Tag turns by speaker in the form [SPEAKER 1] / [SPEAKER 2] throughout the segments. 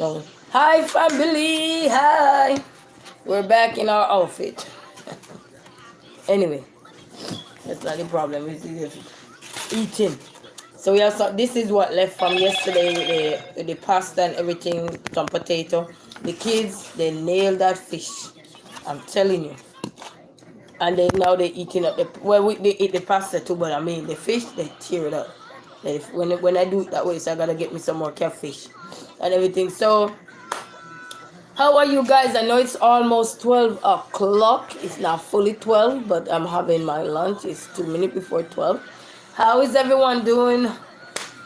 [SPEAKER 1] No. Hi, family. Hi. We're back in our outfit. Anyway, that's not the problem. It's just eating. So we have some, this is what left from yesterday with the pasta and everything, some potato. The kids, they nailed that fish. I'm telling you. And now they're eating up the, well, they eat the pasta too, but I mean the fish, they tear it up. When I do it that way, so I gotta get me some more catfish and everything. So how are you guys? I know it's almost 12 o'clock. It's not fully 12, but I'm having my lunch. It's 2 minutes before 12. How is everyone doing?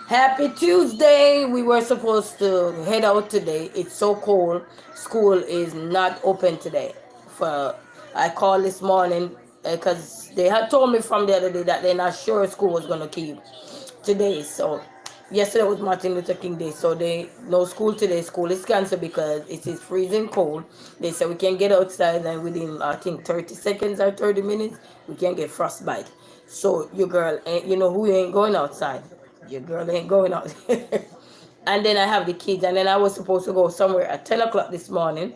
[SPEAKER 1] Happy Tuesday. We were supposed to head out today. It's so cold. School is not open today. For I called this morning because they had told me from the other day that they're not sure school was going to keep today. So yesterday was Martin Luther King Day, so they no school today. School is canceled because it is freezing cold. They said we can get outside and within I think 30 seconds or 30 minutes we can get frostbite. So your girl ain't, you know who ain't going outside. Your girl ain't going out. And then I have the kids, and then I was supposed to go somewhere at 10 o'clock this morning.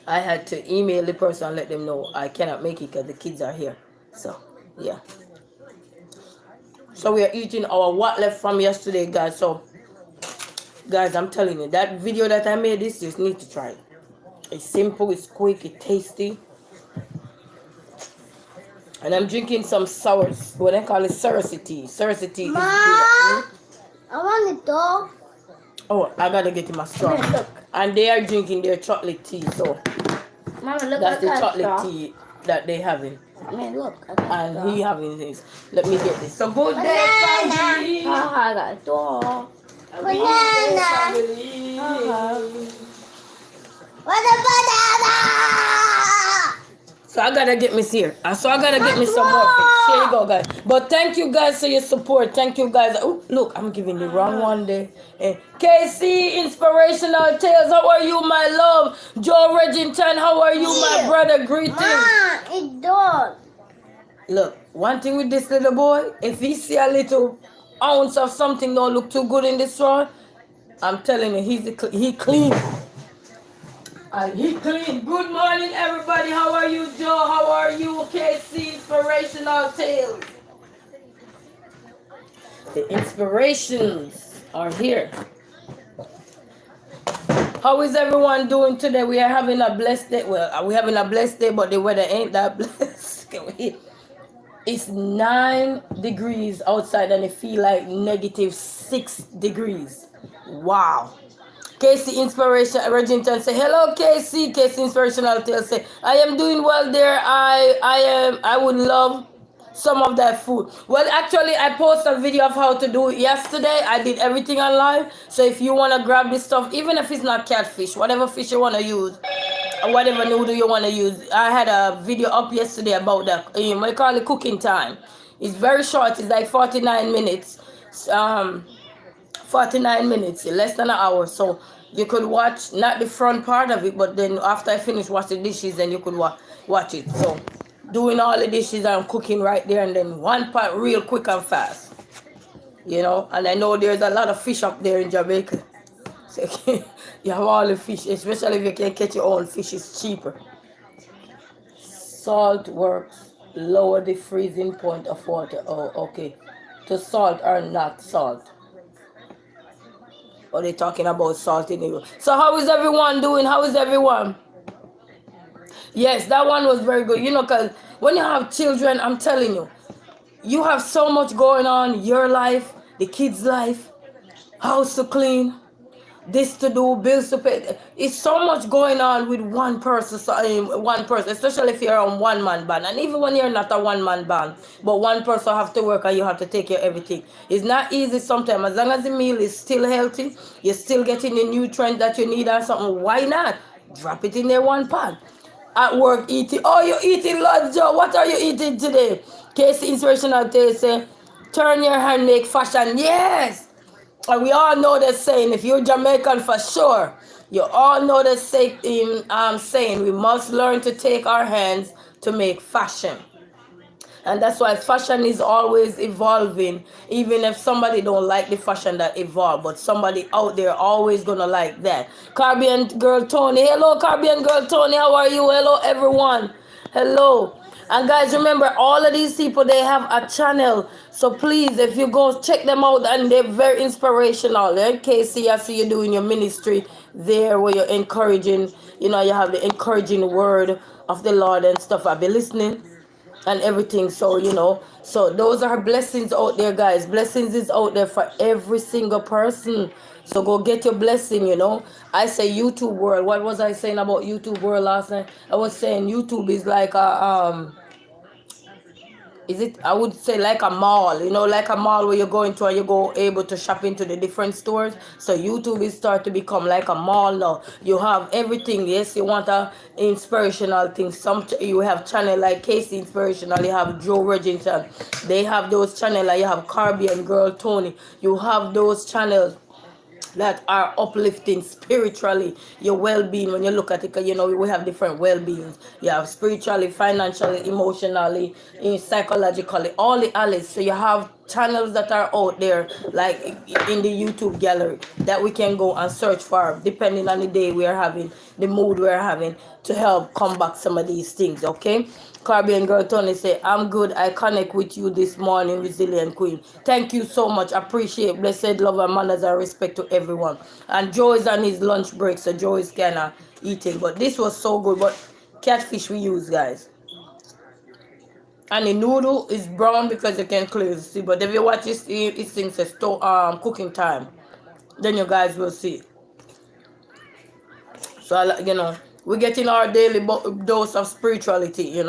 [SPEAKER 1] I had to email the person and let them know I cannot make it because the kids are here. So yeah. So we are eating our what left from yesterday, guys. So, guys, I'm telling you, that video that I made, this just need to try it. It's simple, it's quick, it's tasty. And I'm drinking some sour, what I call it, Cersei tea. Cersei tea is good.
[SPEAKER 2] I want it though.
[SPEAKER 1] Oh, I gotta get in my straw.
[SPEAKER 2] Look.
[SPEAKER 1] And they are drinking their chocolate tea, so
[SPEAKER 2] Mama, look
[SPEAKER 1] that's
[SPEAKER 2] at
[SPEAKER 1] the
[SPEAKER 2] that
[SPEAKER 1] chocolate
[SPEAKER 2] straw.
[SPEAKER 1] tea that they having.
[SPEAKER 2] I mean, look. I got
[SPEAKER 1] And
[SPEAKER 2] straw.
[SPEAKER 1] he having this. Let me get this. So good day, family.
[SPEAKER 2] I got a straw.
[SPEAKER 1] Banana.
[SPEAKER 2] What a banana!
[SPEAKER 1] So I gotta get me here. So I gotta get me some more fish. Here you go, guys. But thank you guys for your support. Thank you guys. Oh, look, I'm giving the wrong one day. KC Inspirational Tales. How are you, my love? Joe Regington. How are you, my brother? Greetings.
[SPEAKER 2] Mom, it's dog.
[SPEAKER 1] Look, one thing with this little boy, if he see a little ounce of something don't look too good in this one, I'm telling you, he clean. He clean. Good morning, everybody. How are you, Joe? How are you, KC Inspirational Tales? The inspirations are here. How is everyone doing today? We are having a blessed day. Well, we're having a blessed day, but the weather ain't that blessed. It's 9 degrees outside and it feel like -6 degrees. Wow. KC Inspiration Regington say hello KC. KC Inspirational Tale say I am doing well there. I would love some of that food. Well, actually I posted a video of how to do it yesterday. I did everything online. So if you want to grab this stuff, even if it's not catfish, whatever fish you want to use, whatever noodle you want to use, I had a video up yesterday about that. What you call it, cooking time. It's very short. It's like 49 minutes. 49 minutes, less than an hour. So you could watch not the front part of it, but then after I finish wash the dishes, then you could watch it. So doing all the dishes and cooking right there, and then one part real quick and fast. You know, and I know there's a lot of fish up there in Jamaica. So you have all the fish, especially if you can catch your own fish, it's cheaper. Salt works, lower the freezing point of water. Oh, okay. To salt or not salt. Or they talking about salt in it. So how is everyone doing? How is everyone? Yes, that one was very good. You know, because when you have children, I'm telling you, you have so much going on, your life, the kids' life, house to clean, this to do, bills to pay. It's so much going on with one person, especially if you're on one-man band. And even when you're not a one-man band, but one person have to work and you have to take care of everything. It's not easy sometimes. As long as the meal is still healthy, you're still getting the nutrients that you need or something, why not? Drop it in there one pan. At work eating. Oh, you're eating lunch, Joe. What are you eating today? Casey Inspirational Tale say, turn your hand, make fashion. Yes. And we all know that saying, if you're Jamaican for sure, you all know that saying, we must learn to take our hands to make fashion. And that's why fashion is always evolving, even if somebody don't like the fashion that evolved, but somebody out there always gonna like that. Caribbean girl Tony, hello Caribbean girl Tony, how are you? Hello everyone, hello. And guys, remember, all of these people, they have a channel. So please, if you go check them out, and they're very inspirational. In Casey, I see you doing your ministry there where you're encouraging, you have the encouraging word of the Lord and stuff. I've been listening and everything. So, so those are blessings out there, guys. Blessings is out there for every single person. So go get your blessing. I say YouTube world. What was I saying about YouTube world last night? I was saying YouTube is like a is it, I would say, like a mall, like a mall where you go into and you go able to shop into the different stores. So YouTube is start to become like a mall now. You have everything. Yes, you want a inspirational thing. You have channel like Casey Inspirational, you have Joe Reginson, they have those channel, like you have Caribbean Girl Tony, you have those channels that are uplifting spiritually your well-being. When you look at it, we have different well-beings. You have spiritually, financially, emotionally, psychologically, all the alleys. So you have channels that are out there, like in the YouTube gallery, that we can go and search for, depending on the day we are having, the mood we are having, to help combat some of these things. Okay. Caribbean Girl Tony say, I'm good. I connect with you this morning, Resilient Queen. Thank you so much. Appreciate, blessed love and manners and respect to everyone. And Joe is on his lunch break, so Joe is kind of eating. But this was so good. But catfish we use, guys. And the noodle is brown because you can clearly see. But if you watch this, it thing says cooking time. Then you guys will see. So, we're getting our daily dose of spirituality,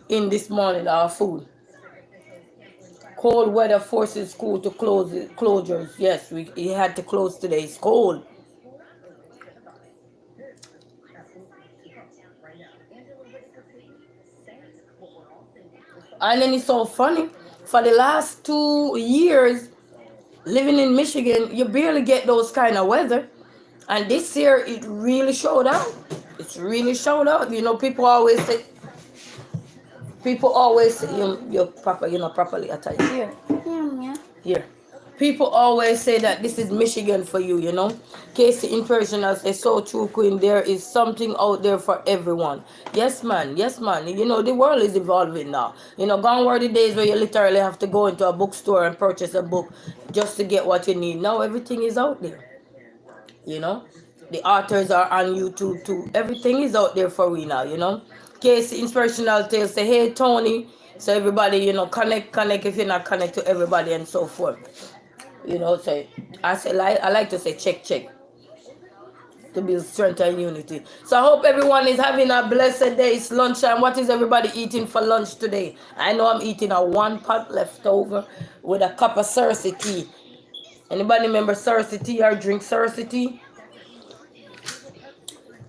[SPEAKER 1] in this morning, our food. Cold weather forces school to closures. Yes, we had to close today. It's cold. And then it's so funny. For the last 2 years, living in Michigan, you barely get those kind of weather. And this year, it really showed out. It's really showed out. People always say, you're proper, properly attached. Here.
[SPEAKER 2] Yeah.
[SPEAKER 1] Here. People always say that this is Michigan for you, Casey Impersonal says, so true, Queen. There is something out there for everyone. Yes, man. Yes, man. The world is evolving now. Gone were the days where you literally have to go into a bookstore and purchase a book just to get what you need. Now everything is out there. The authors are on YouTube too. Everything is out there for we now, Casey Inspirational Tales say, hey Tony. So everybody, connect if you're not connect to everybody and so forth. So I like to say check to build strength and unity. So I hope everyone is having a blessed day. It's lunchtime. What is everybody eating for lunch today? I know I'm eating a 1 pot leftover with a cup of Cersei tea. Anybody remember Cersei tea or drink Cersei tea?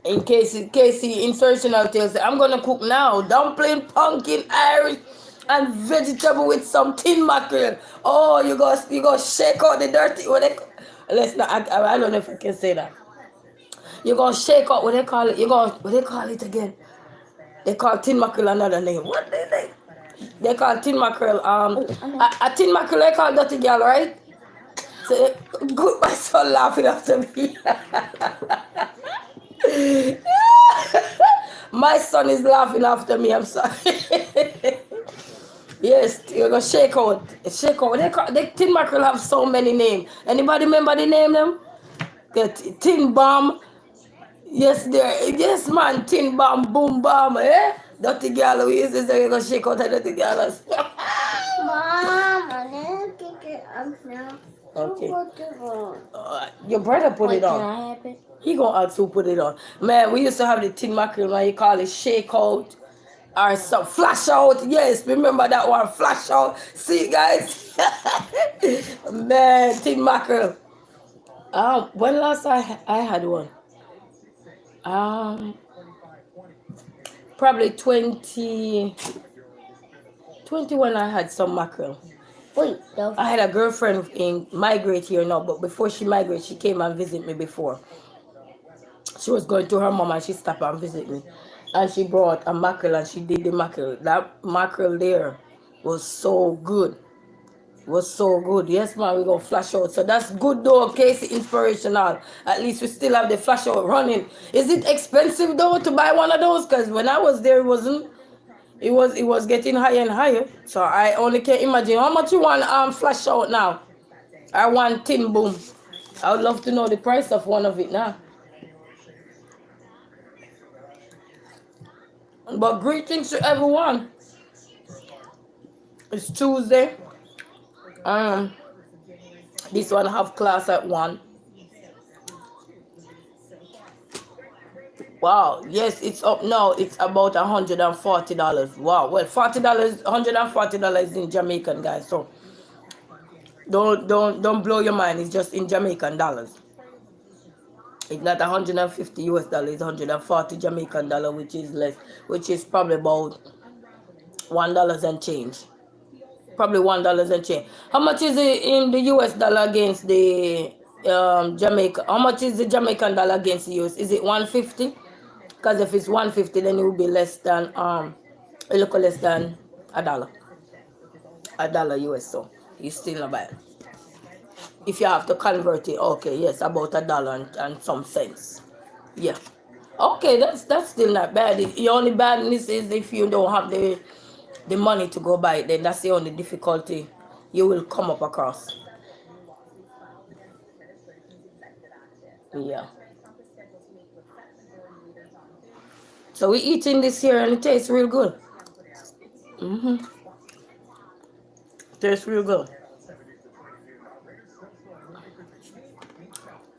[SPEAKER 1] In Casey Inspirational Tales, I'm gonna cook now dumpling, pumpkin, Irish, and vegetable with some tin mackerel. Oh, you go shake out the dirty. Let's not. I don't know if I can say that. You gonna shake out what they call it. What they call it again? They call tin mackerel another name. What they call tin mackerel? A tin mackerel they call dirty girl, right? So good, my son laughing after me. My son is laughing after me. I'm sorry. Yes, you're gonna shake out. The tin mackerel have so many names. Anybody remember the name them? The tin bomb. Yes, yes, man. Tin bomb, boom bomb. Dirty girl, we use this. You're gonna shake out the dirty girl.
[SPEAKER 2] Mom, I'm gonna kick it up now.
[SPEAKER 1] Okay. Your brother put it on.
[SPEAKER 2] Can I have it?
[SPEAKER 1] He gonna ask who put it on. Man, we used to have the tin mackerel, man. You call it shake out or some flash out. Yes, remember that one, flash out. See, guys. Man, tin mackerel. When last I had one? Probably 2021 I had some mackerel.
[SPEAKER 2] Wait,
[SPEAKER 1] I had a girlfriend migrate here now, but before she migrated, she came and visit me before. She was going to her mom and she stopped and visit me. and she brought a mackerel and she did the mackerel. That mackerel there was so good. Was so good. Yes, man, we gonna flash out. So that's good though, Casey Inspirational. At least we still have the flash out running. Is it expensive though to buy one of those? Because when I was there, it wasn't. It was getting higher and higher. So I only can imagine how much you want flash out now. I want tin boom. I would love to know the price of one of it now. But greetings to everyone. It's Tuesday. Um, this one have class at 1. Wow, yes, it's up now. It's about $140. Wow, well, $40, $140 in Jamaican, guys. So don't blow your mind. It's just in Jamaican dollars. It's not 150 US dollars. It's 140 Jamaican dollar, which is less, which is probably about $1 and change. Probably $1 and change. How much is it in the US dollar against the Jamaica? How much is the Jamaican dollar against the US? Is it 150? Because if it's 150, then it will be less than a little less than $1 US. So you still not bad. If you have to convert it, okay, yes, about $1 and some cents. Yeah. Okay, that's still not bad. The only badness is if you don't have the money to go buy it, then that's the only difficulty you will come up across. Yeah. So we're eating this here and it tastes real good. Tastes real good.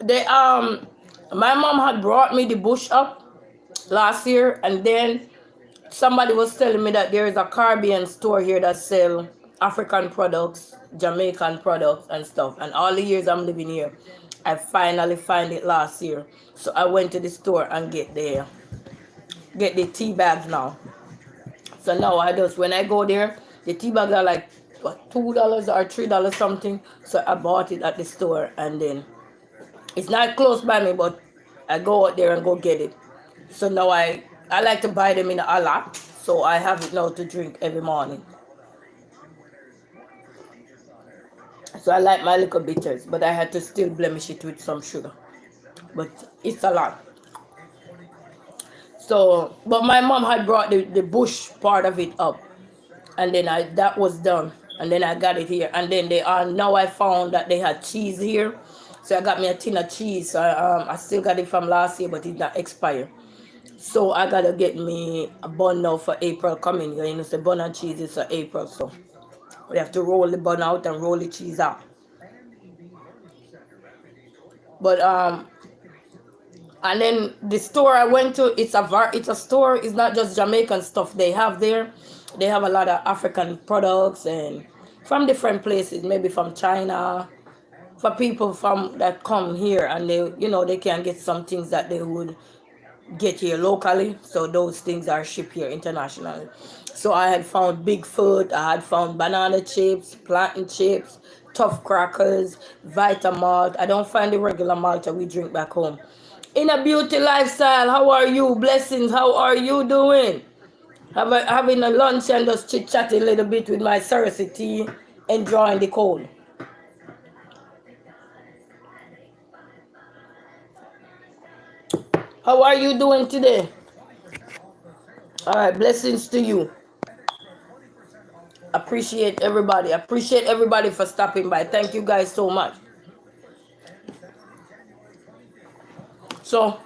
[SPEAKER 1] They my mom had brought me the bush up last year, and then somebody was telling me that there is a Caribbean store here that sell African products, Jamaican products and stuff. And all the years I'm living here, I finally find it last year. So I went to the store and get the tea bags now. So now I just, when I go there, the tea bags are like what, $2 or $3 something. So I bought it at the store, and then it's not close by me, but I go out there and go get it. So now I like to buy them in a lot, so I have it now to drink every morning. So I like my little bitters, but I had to still blemish it with some sugar. But it's a lot. So, but my mom had brought the bush part of it up, and then that was done, and then I got it here, and then they now I found that they had cheese here, so I got me a tin of cheese. So I still got it from last year, but it's not expired. So I gotta get me a bun now for April coming. You know, the bun and cheese is for April, so we have to roll the bun out and roll the cheese out. But and then the store I went to, it's a store. It's not just Jamaican stuff they have there. They have a lot of African products and from different places, maybe from China, for people from that come here, and they can get some things that they would get here locally. So those things are shipped here internationally. So I had found Bigfoot, I had found banana chips, plantain chips, tough crackers, Vitamalt. I don't find the regular malt that we drink back home. In a beauty lifestyle, how are you? Blessings, how are you doing? Having a lunch and just chit chatting a little bit with my Cersei tea, enjoying the cold. How are you doing today? All right, blessings to you. Appreciate everybody. Appreciate everybody for stopping by. Thank you guys so much. So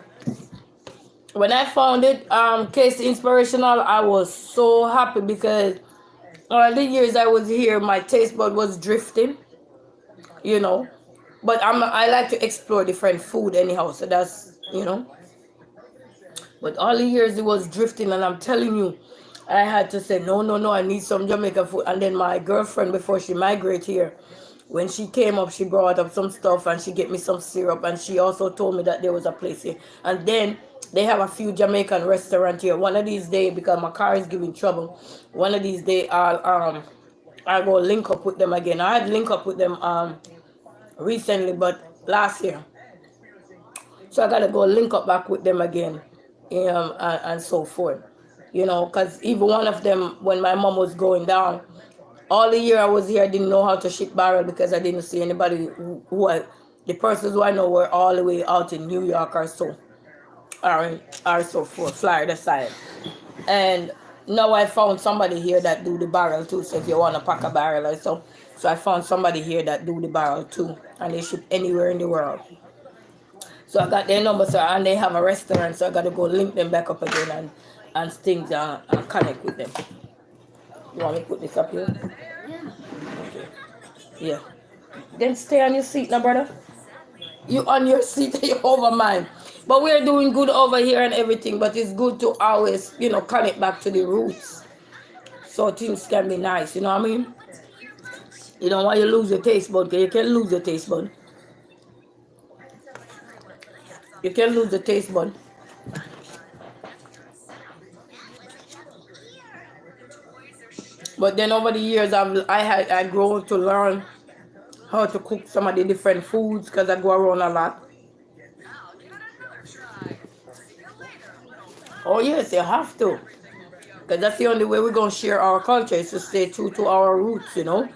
[SPEAKER 1] when I found it, Casey Inspirational, I was so happy because all the years I was here, my taste bud was drifting, But I like to explore different food anyhow, so that's. But all the years it was drifting, and I'm telling you, I had to say, no, I need some Jamaican food. And then my girlfriend, before she migrated here, when she came up, she brought up some stuff and she get me some syrup. And she also told me that there was a place here. And then they have a few Jamaican restaurants here. One of these days, because my car is giving trouble, one of these days I'll go link up with them again. I had link up with them recently, but last year. So I gotta go link up back with them again and so forth. You know, because even one of them, when my mom was going down, all the year I was here, I didn't know how to ship barrel because I didn't see anybody the persons who I know were all the way out in New York or so, or so forth, Florida side. And now I found somebody here that do the barrel too. So if you want to pack a barrel or so I found somebody here that do the barrel too, and they ship anywhere in the world. So I got their number, so and they have a restaurant, so I got to go link them back up again and things and connect with them. You want me to put this up here? Okay. Yeah. Then stay on your seat now, brother. You on your seat, you over mine. But we're doing good over here and everything, but it's good to always, connect back to the roots. So things can be nice, you know what I mean? You don't want you lose your taste bud, because you can lose your taste bud. You can lose the taste bud. But then over the years, I grown to learn how to cook some of the different foods because I go around a lot. Oh yes, you have to. Because that's the only way we're going to share our culture is to stay true to our roots, you know.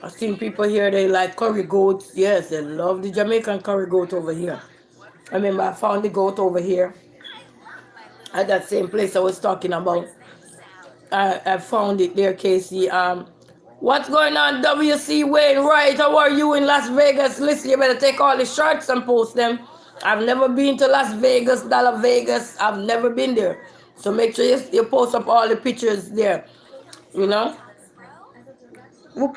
[SPEAKER 1] I've seen people here, they like curry goats. Yes, they love the Jamaican curry goat over here. I remember I found the goat over here at that same place I was talking about. I found it there, Casey. What's going on, WC Wainwright? How are you in Las Vegas? Listen, you better take all the shots and post them. I've never been to Las Vegas, Dallas Vegas. I've never been there. So make sure you post up all the pictures there. You know? Whoop.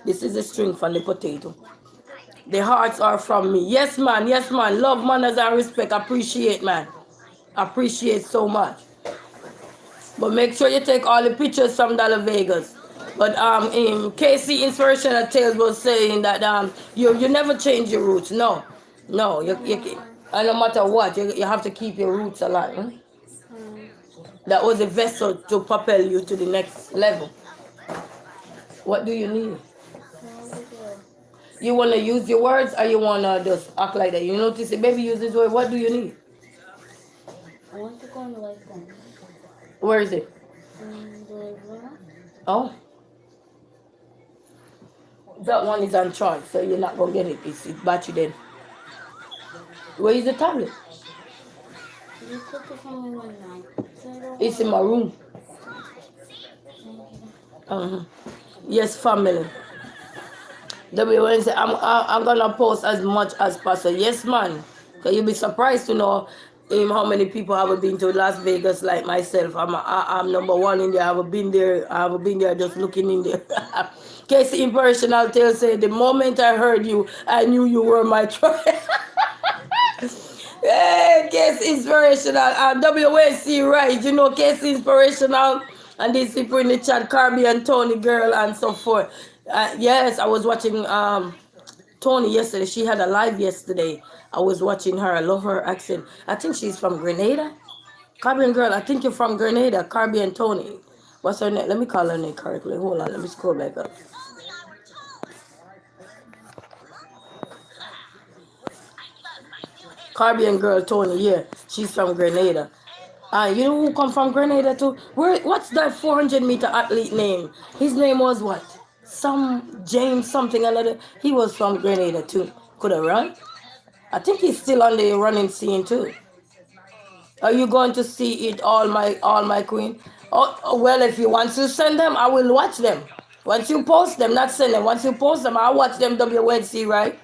[SPEAKER 1] This is the string from the potato. The hearts are from me. Yes, man. Yes, man. Love, manners, and respect. Appreciate, man. Appreciate so much. But make sure you take all the pictures from Dallas Vegas. But in KC Inspirational Tales was saying that you never change your roots. No. No. You and no matter what, you have to keep your roots alive. That was a vessel to propel you to the next level. What do you need? You want to use your words or you want to just act like that? You notice the baby use this word. What do you need?
[SPEAKER 2] I want to go on the light phone.
[SPEAKER 1] Where is it? Oh. That one is on charge, so you're not going to get it. It's battery dead. Where is the tablet?
[SPEAKER 2] You took it from me one night.
[SPEAKER 1] It's in my room. Yes, family. WNC, I'm going to post as much as possible. Yes, man. Because you'll be surprised to know how many people have been to Las Vegas like myself. I'm number one in there. I have been there just looking in there. Casey Impersonal Tale said, the moment I heard you, I knew you were my tribe. Hey, Casey Inspirational. WNC, right. You know, Casey Inspirational. And these people in the chat, Carby and Tony Girl and so forth. Yes, I was watching Tony yesterday. She had a live yesterday. I was watching her. I love her accent. I think she's from Grenada. Caribbean girl, I think you're from Grenada. Caribbean Tony. What's her name? Let me call her name correctly. Hold on. Let me scroll back up. Caribbean girl Tony. Yeah, she's from Grenada. You know who come from Grenada too? What's that 400-meter athlete name? His name was what? Some James something another. He was from Grenada too. Could have run. I think he's still on the running scene too. Are you going to see it, all my queen? Oh, well, if you want to send them, I will watch them. Once you post them, not send them. Once you post them, I'll watch them. WNC, right?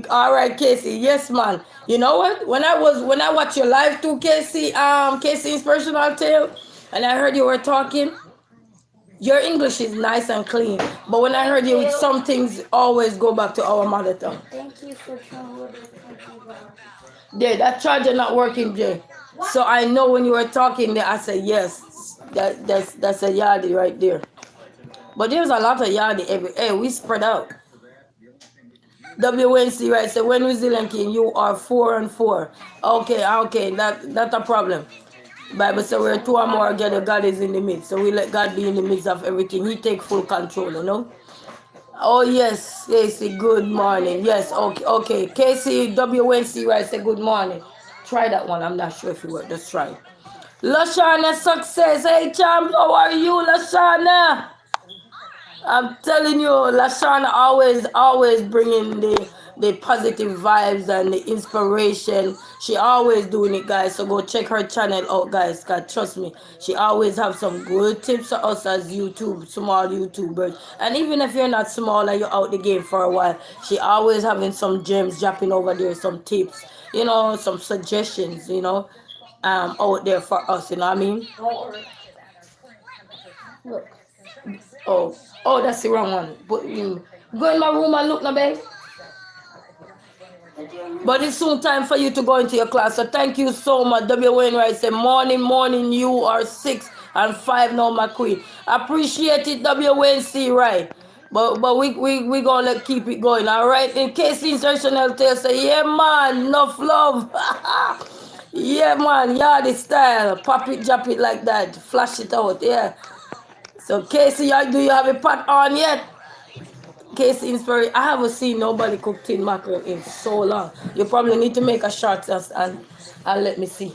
[SPEAKER 1] All right, Casey. Yes, man. You know what? When I watch your live too, Casey, Casey Inspirational Tale, and I heard you were talking. Your English is nice and clean, but when I heard you, some things always go back to our mother tongue.
[SPEAKER 2] Thank you for showing me.
[SPEAKER 1] Yeah, that charger not working, Jay. So I know when you were talking there, I said yes. That's a yardie right there. But there's a lot of yardie every. We spread out. WNC, right? So when New Zealand came, you are 4 and 4. Okay, that's a problem. Bible says we're 2 or more together, God is in the midst. So we let God be in the midst of everything. He take full control, you know. Oh yes, Casey, good morning. Yes, okay. Casey, WNC, right? Say good morning. Try that one. I'm not sure if it worked. Just try it. Lashana Success. Hey, champ, how are you, Lashana? I'm telling you, Lashana always bringing the positive vibes and the inspiration. She always doing it, guys. So go check her channel out, guys. Cause trust me, she always have some good tips for us as small YouTubers. And even if you're not small and you're out the game for a while, she always having some gems dropping over there, some tips, some suggestions, out there for us. You know what I mean?
[SPEAKER 2] Look.
[SPEAKER 1] Oh, oh, that's the wrong one. But you go in my room and look now, babe. But it's soon time for you to go into your class. So thank you so much. W. Wainwright said, morning, you are 6 and 5 now, my queen. Appreciate it, W. Wayne C. Right. But we gonna keep it going, all right? In case the instructional tell say, yeah, man, enough love. Yeah, man, yeah, the style. Pop it, drop it like that. Flash it out, yeah. So Casey, do you have a pot on yet? Casey Inspiration. I haven't seen nobody cook tin mackerel in so long. You probably need to make a short test and let me see.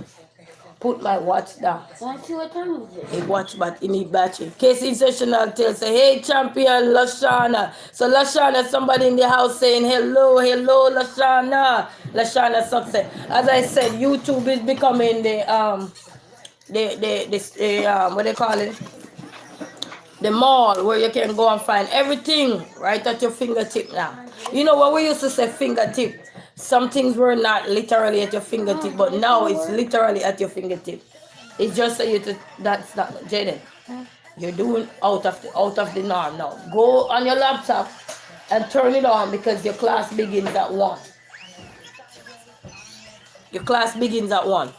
[SPEAKER 1] Put my watch down.
[SPEAKER 2] That's what time is it?
[SPEAKER 1] A watch, but you need battery. Casey Sessional tell say, hey champion Lashana. So Lashana, somebody in the house saying hello, Lashana. Lashana Success. As I said, YouTube is becoming the what they call it? The mall where you can go and find everything right at your fingertip now. You know what we used to say fingertip? Some things were not literally at your fingertip, but now it's literally at your fingertip. It's just so that's not Jaden. You're doing out of the norm now. Go on your laptop and turn it on because your class begins at 1. Your class begins at 1.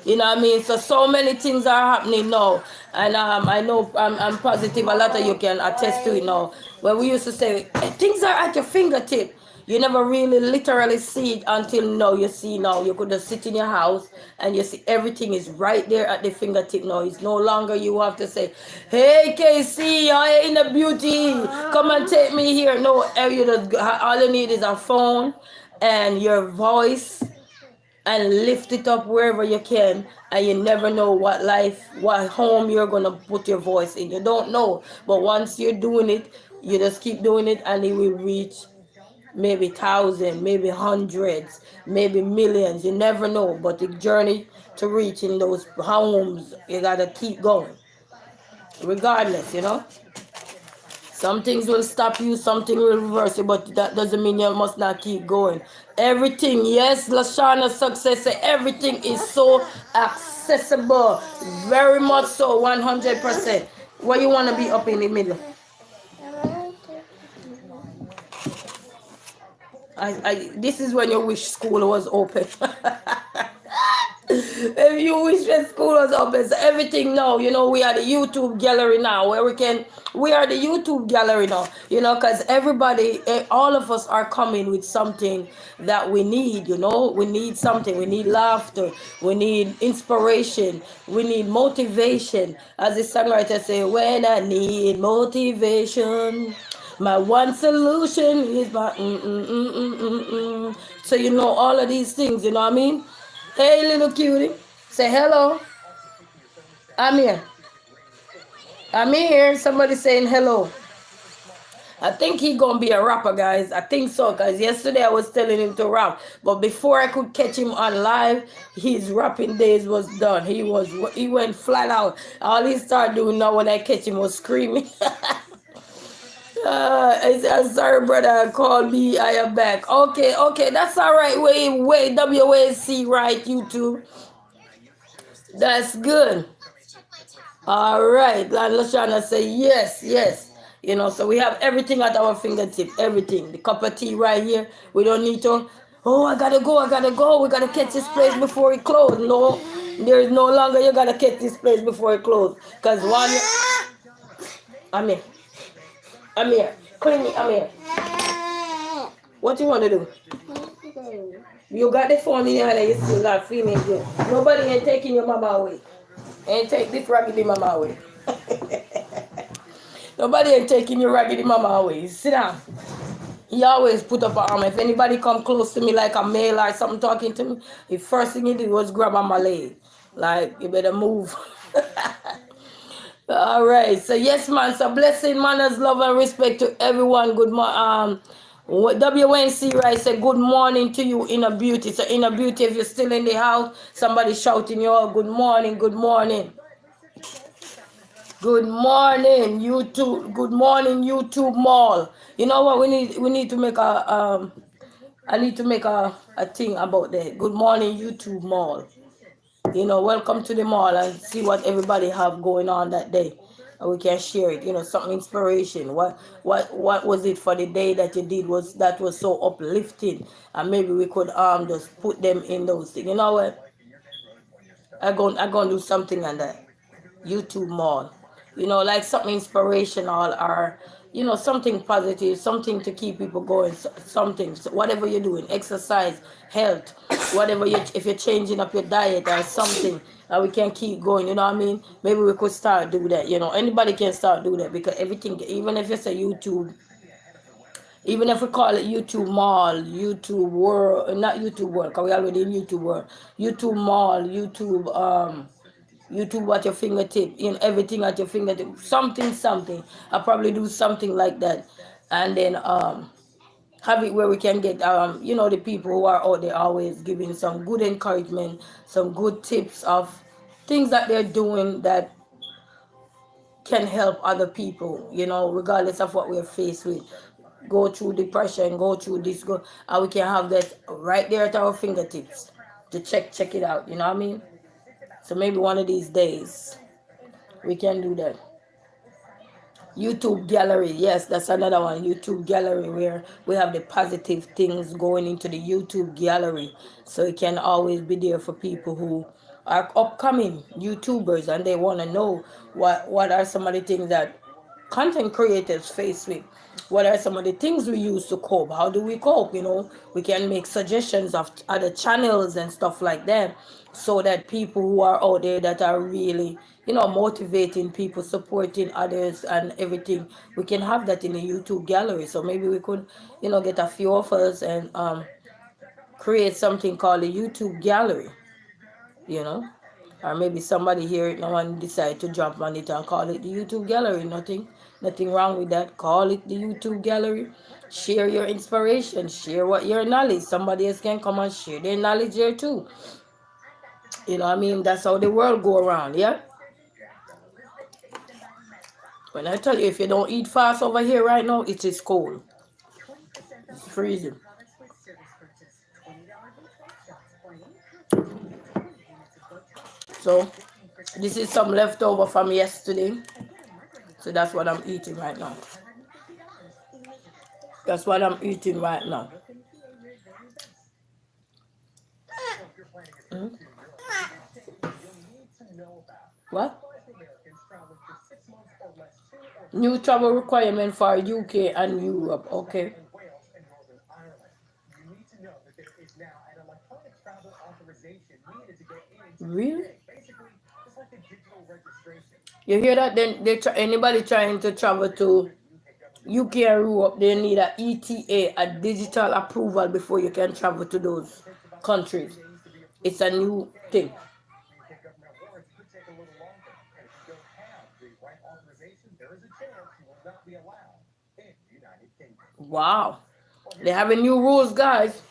[SPEAKER 1] You know what I mean? So many things are happening now. And I know I'm positive a lot of you can attest to it now. When we used to say, things are at your fingertip. You never really literally see it until now. You see now. You could just sit in your house and you see everything is right there at the fingertip now. It's no longer you have to say, hey, KC, I in the beauty. Come and take me here. No, all you need is a phone and your voice. And lift it up wherever you can, and you never know what home you're gonna put your voice in. You don't know, but once you're doing it, you just keep doing it, and it will reach maybe 1,000, maybe hundreds, maybe millions. You never know, but the journey to reaching those homes, you gotta keep going, regardless. Some things will stop you, something will reverse you, but that doesn't mean you must not keep going. Everything, yes, Lashana Success, everything is so accessible. Very much so, 100%. Where you want to be up in the middle? This is when you wish school was open. If you wish that school was open, so everything now, we are the YouTube gallery now, we are the YouTube gallery now, because everybody, all of us are coming with something that we need, we need something, we need laughter, we need inspiration, we need motivation. As the songwriter say, when I need motivation, my one solution is my So all of these things, you know what I mean? Hey, little cutie. Say hello. I'm here. I'm here. Somebody saying hello. I think he gonna be a rapper, guys. I think so, because yesterday I was telling him to rap, but before I could catch him on live, his rapping days was done. He went flat out. All he started doing now when I catch him was screaming. I said, sorry, brother, call me, I am back. Okay, that's all right. Wait, WAC, right, YouTube. That's good. All right, Lashana say yes. So we have everything at our fingertip, everything. The cup of tea right here. We don't need to, I gotta go. We gotta catch this place before it closes. No, there is no longer you gotta catch this place before it closes. Because I'm here. Clean me. I'm here. What you want to do? You got the phone in your hand and you still not feeling good. Nobody ain't taking your mama away. Ain't take this raggedy mama away. Nobody ain't taking your raggedy mama away. Sit down. He always put up an arm. If anybody come close to me like a male or something talking to me, the first thing he did was grab on my leg. Like, you better move. All right. So yes, man. So blessing, manners, love, and respect to everyone. Good morning. WNC right said good morning to you, Inner Beauty. So Inner Beauty, if you're still in the house, somebody shouting you out, good morning, good morning. Good morning, YouTube. Good morning, YouTube Mall. You know what? We need to make a I need to make a thing about that. Good morning, YouTube Mall. You know, welcome to the mall and see what everybody have going on that day. And we can share it, you know, something inspiration. What was it for the day that you did was so uplifting, and maybe we could just put them in those things. You know what? I gonna do something on that YouTube Mall. You know, like something inspirational or you know something positive, something to keep people going. Something, so whatever you're doing, exercise, health, whatever you if you're changing up your diet or something, and we can keep going. You know what I mean? Maybe we could start do that. You know, anybody can start do that because everything, even if it's a YouTube. Even if we call it YouTube Mall, YouTube World, not YouTube World, because we already in YouTube World, YouTube Mall, YouTube at your fingertip, you know, everything at your fingertip, something. I'll probably do something like that, and then have it where we can get you know the people who are out there always giving some good encouragement, some good tips of things that they're doing that can help other people, you know, regardless of what we're faced with. Go through depression, go through this, go, and we can have that right there at our fingertips to check it out. You know what I mean? So maybe one of these days we can do that. YouTube gallery, yes, that's another one. YouTube gallery where we have the positive things going into the YouTube gallery, so it can always be there for people who are upcoming YouTubers and they want to know what are some of the things that content creators face with. What are some of the things we use to cope? How do we cope? You know, we can make suggestions of other channels and stuff like that, so that people who are out there that are really, you know, motivating people, supporting others, and everything, we can have that in the YouTube gallery. So maybe we could, you know, get a few of us and create something called a YouTube gallery. You know, or maybe somebody hear it now and decide to jump on it and call it the YouTube gallery. Nothing wrong with that. Call it the YouTube gallery. Share your inspiration. Share what your knowledge. Somebody else can come and share their knowledge here too. You know what I mean? That's how the world go around, yeah? When I tell you, if you don't eat fast over here right now, it is cold. It's freezing. So, this is some leftover from yesterday. So that's what I'm eating right now. That's what I'm eating right now. Mm. What? New travel requirement for UK and Europe. Okay. Really? You hear that? Then anybody trying to travel to UK and Europe, they need a ETA, a digital approval before you can travel to those countries. It's a new thing. Wow. They have a new rules, guys.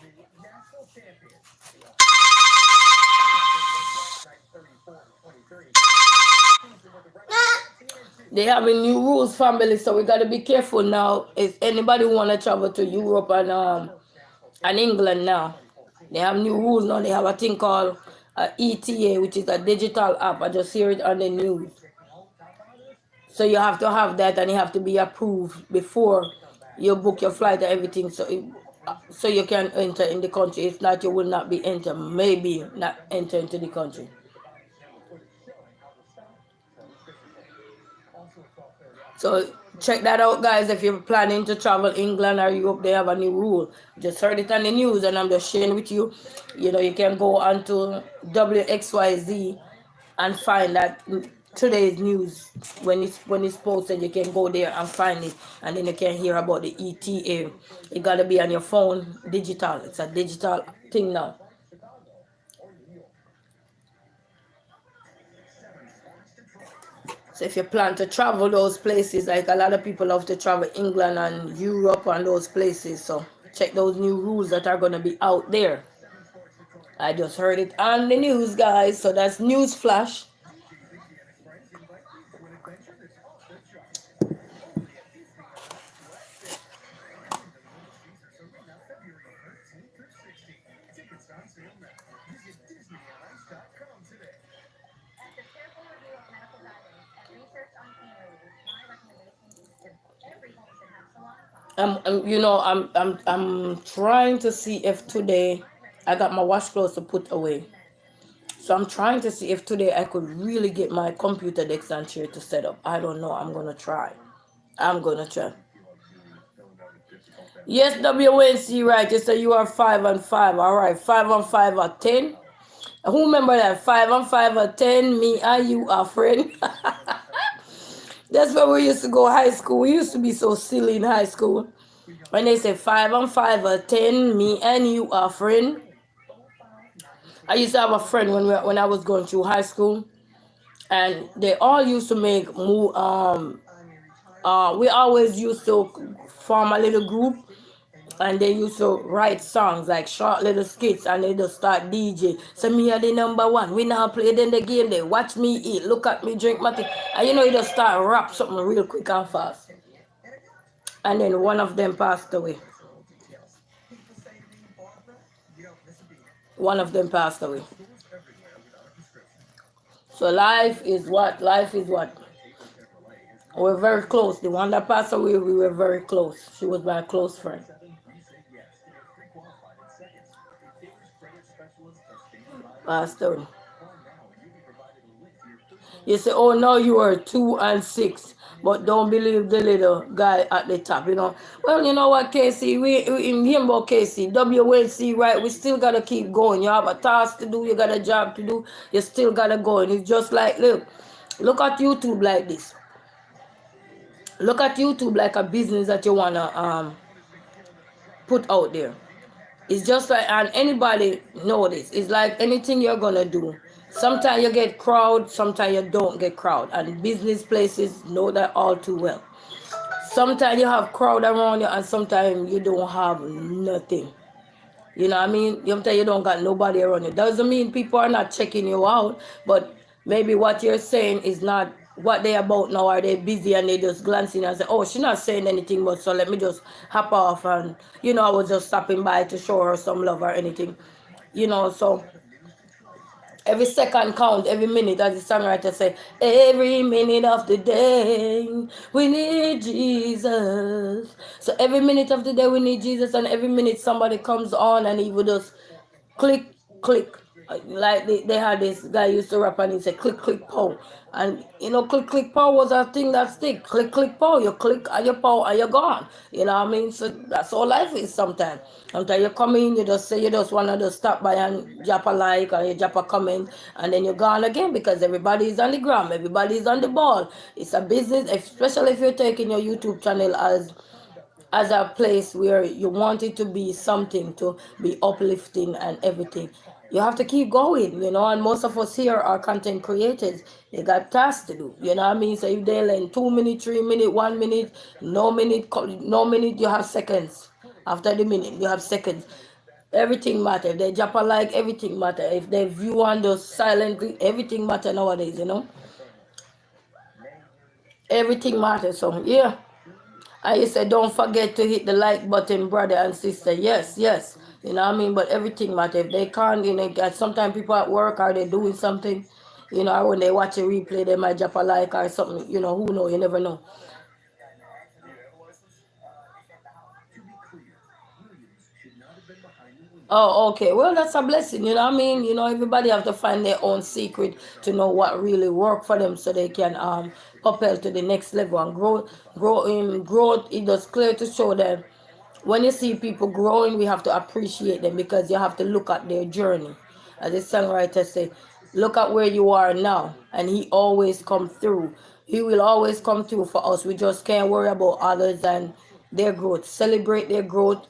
[SPEAKER 1] They have a new rules, family, so we gotta be careful now. If anybody wanna travel to Europe and England now, they have new rules now. They have a thing called ETA, which is a digital app. I just hear it on the news. So you have to have that, and you have to be approved before you book your flight and everything. So you can enter in the country. If not, you will not be enter. Maybe not enter into the country. So check that out, guys. If you're planning to travel England or Europe, they have a new rule. Just heard it on the news, and I'm just sharing with you. You know, you can go onto WXYZ and find that today's news. When it's posted, you can go there and find it, and then you can hear about the ETA. It gotta be on your phone, digital. It's a digital thing now. So if you plan to travel those places, like a lot of people love to travel England and Europe and those places, so check those new rules that are gonna be out there. I just heard it on the news, guys. So that's news flash. I'm trying to see if today I got my wash clothes to put away. So I'm trying to see if today I could really get my computer desk and chair to set up. I don't know. I'm gonna try. I'm gonna try. Yes, WNC, right? You say you are 5-5. All right, 5-5 are 10. Who remember that? 5-5 are 10. Me and you are friend. That's where we used to go high school. We used to be so silly in high school. When they say 5-5 are 10, me and you are friend. I used to have a friend when I was going through high school, and they all used to make move. We always used to form a little group, and they used to write songs like short little skits, and they just start DJ. So me are the number one. We now play then the game. They watch me eat, look at me drink my tea, and you just start rap something real quick and fast. And then one of them passed away. One of them passed away. So life is what? Life is what? We're very close. The one that passed away, we were very close. She was my close friend. Passed away. You say, oh, no, you are 2 and 6. But don't believe the little guy at the top. Well, you know what, Casey? We in him about Casey. WNC, right? We still got to keep going. You have a task to do. You got a job to do. You still got to go. And it's just like, look at YouTube like this. Look at YouTube like a business that you want to put out there. It's just like, and anybody know this. It's like anything you're going to do. Sometimes you get crowd, sometimes you don't get crowd. And business places know that all too well. Sometimes you have crowd around you and sometimes you don't have nothing. You know what I mean? Sometimes you don't got nobody around you. Doesn't mean people are not checking you out, but maybe what you're saying is not what they about now. Are they busy and they just glancing and say, oh, she's not saying anything much, so let me just hop off and, I was just stopping by to show her some love or anything. So every second count, every minute, as the songwriter say, every minute of the day, we need Jesus. So every minute of the day, we need Jesus, and every minute somebody comes on and he would just click, click. Like they had this guy used to rap and he said, click, click, pow. And, click, click, pow was a thing that stick. Click, click, pow. You click and you pow and you're gone. You know what I mean? So that's all life is sometimes. Sometimes you come in, you just say you just want to just stop by and drop a like or you drop a comment, and then you're gone again because everybody's on the gram, everybody's on the ball. It's a business, especially if you're taking your YouTube channel as a place where you want it to be something to be uplifting and everything. You have to keep going, and most of us here are content creators. They got tasks to do, you know what I mean? So if they learn 2 minutes, 3 minutes, 1 minute, no minute, you have seconds. After the minute, you have seconds. Everything matter. If they drop a like, everything matter. If they view on those silently, everything matter nowadays, Everything matters. So yeah. I said, don't forget to hit the like button, brother and sister. Yes. You know what I mean? But everything matters. If they can't, sometimes people at work, are they doing something? Or when they watch a replay, they might drop a like or something. Who knows? You never know. Oh, okay. Well, that's a blessing. You know what I mean? Everybody have to find their own secret to know what really work for them so they can propel to the next level and growth. It is clear to show them. When you see people growing, we have to appreciate them because you have to look at their journey. As the songwriter say, Look at where you are now, and he always come through. He will always come through for us. We just can't worry about others and their growth. Celebrate their growth,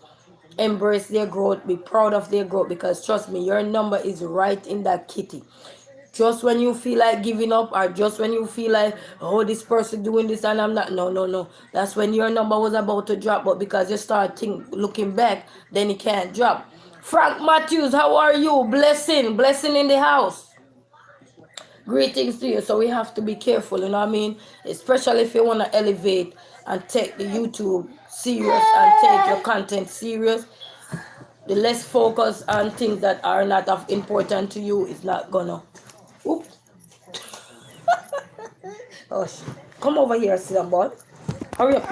[SPEAKER 1] embrace their growth, be proud of their growth, because trust me, your number is right in that kitty. Just when you feel like giving up, or just when you feel like, oh, this person doing this and I'm not, no, no, no, that's when your number was about to drop. But because you start looking back, then it can't drop. Frank Matthews, how are you? Blessing in the house. Greetings to you. So we have to be careful, you know what I mean? Especially if you want to elevate and take the YouTube serious and take your content serious. The less focus on things that are not of important to you is not gonna. Oop. Oh, come over here, sit down, boy. Hurry up.